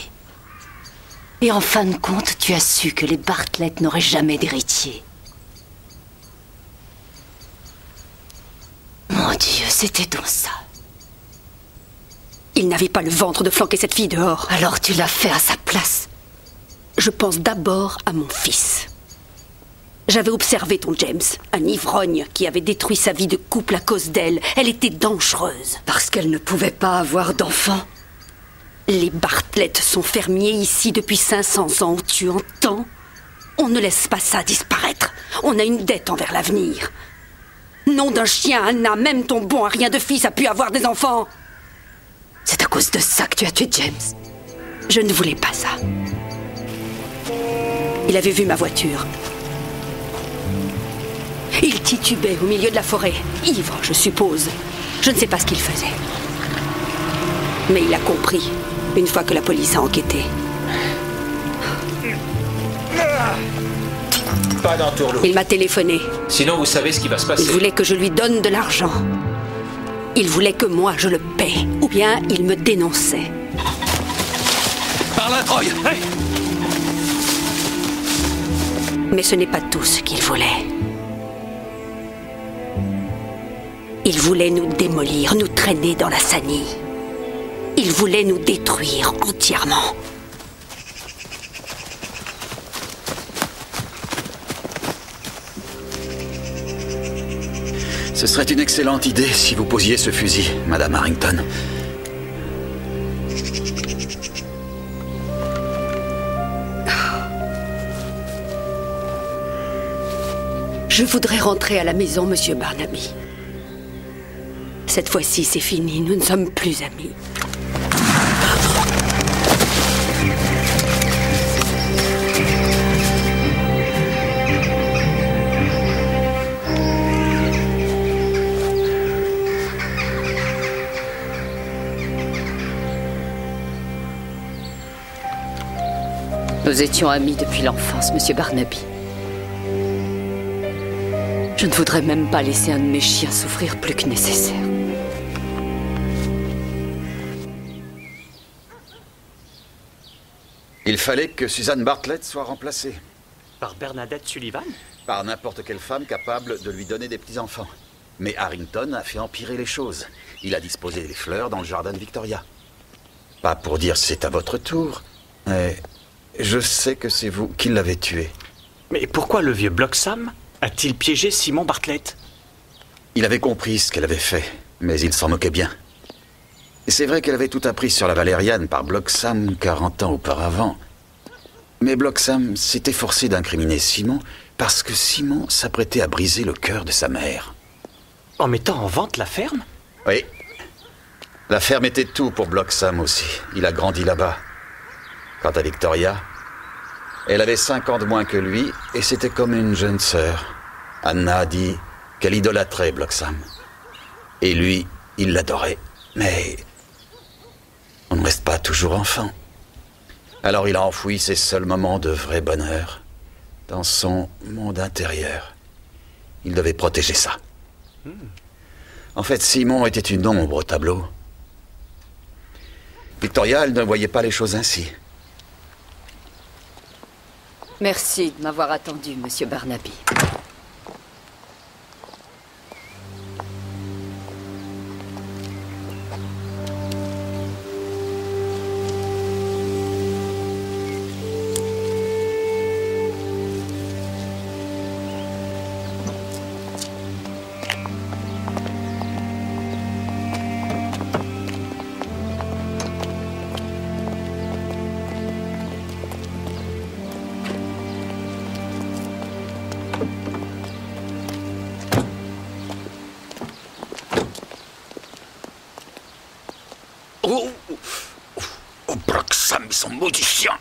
S18: Et en fin de compte, tu as su que les Bartlett n'auraient jamais d'héritier. Mon Dieu, c'était donc ça.
S10: Il n'avait pas le ventre de flanquer cette fille dehors.
S18: Alors tu l'as fait à sa place.
S10: Je pense d'abord à mon fils. J'avais observé ton James, un ivrogne qui avait détruit sa vie de couple à cause d'elle. Elle était dangereuse.
S18: Parce qu'elle ne pouvait pas avoir d'enfant.
S10: Les Bartlett sont fermiers ici depuis 500 ans, tu entends? On ne laisse pas ça disparaître. On a une dette envers l'avenir. Nom d'un chien, Anna, même ton bon à rien de fils a pu avoir des enfants.
S18: C'est à cause de ça que tu as tué James.
S10: Je ne voulais pas ça. Il avait vu ma voiture. Il titubait au milieu de la forêt, ivre, je suppose. Je ne sais pas ce qu'il faisait. Mais il a compris, une fois que la police a enquêté.
S11: Pas d'entourloupe.
S10: Il m'a téléphoné.
S11: Sinon, vous savez ce qui va se passer.
S10: Il voulait que je lui donne de l'argent. Il voulait que moi, je le paie. Ou bien, il me dénonçait.
S6: Par là, Troy!
S10: Hey! Mais ce n'est pas tout ce qu'il voulait. Il voulait nous démolir, nous traîner dans la sanie. Il voulait nous détruire entièrement.
S6: Ce serait une excellente idée si vous posiez ce fusil, Madame Harrington.
S10: Je voudrais rentrer à la maison, Monsieur Barnaby. Cette fois-ci, c'est fini. Nous ne sommes plus amis.
S18: Nous étions amis depuis l'enfance, Monsieur Barnaby.
S17: Je ne voudrais même pas laisser un de mes chiens souffrir plus que nécessaire.
S6: Il fallait que Suzanne Bartlett soit remplacée.
S14: Par Bernadette Sullivan?
S6: Par n'importe quelle femme capable de lui donner des petits-enfants. Mais Harrington a fait empirer les choses. Il a disposé des fleurs dans le jardin de Victoria. Pas pour dire c'est à votre tour, mais je sais que c'est vous qui l'avez tué.
S14: Mais pourquoi le vieux Bloxham a-t-il piégé Simon Bartlett?
S6: Il avait compris ce qu'elle avait fait, mais il s'en moquait bien. Et c'est vrai qu'elle avait tout appris sur la Valériane par Bloxham 40 ans auparavant. Mais Bloxham s'était forcé d'incriminer Simon parce que Simon s'apprêtait à briser le cœur de sa mère.
S14: En mettant en vente la ferme?
S6: Oui. La ferme était tout pour Bloxham aussi. Il a grandi là-bas. Quant à Victoria, elle avait 5 ans de moins que lui et c'était comme une jeune sœur. Anna a dit qu'elle idolâtrait Bloxham. Et lui, il l'adorait. Mais on ne reste pas toujours enfant. Alors il a enfoui ses seuls moments de vrai bonheur dans son monde intérieur. Il devait protéger ça. En fait, Simon était une ombre au tableau. Victoria, elle ne voyait pas les choses ainsi.
S17: Merci de m'avoir attendu, Monsieur Barnaby.
S6: Oh, Bloxham, ils sont maudits chiens.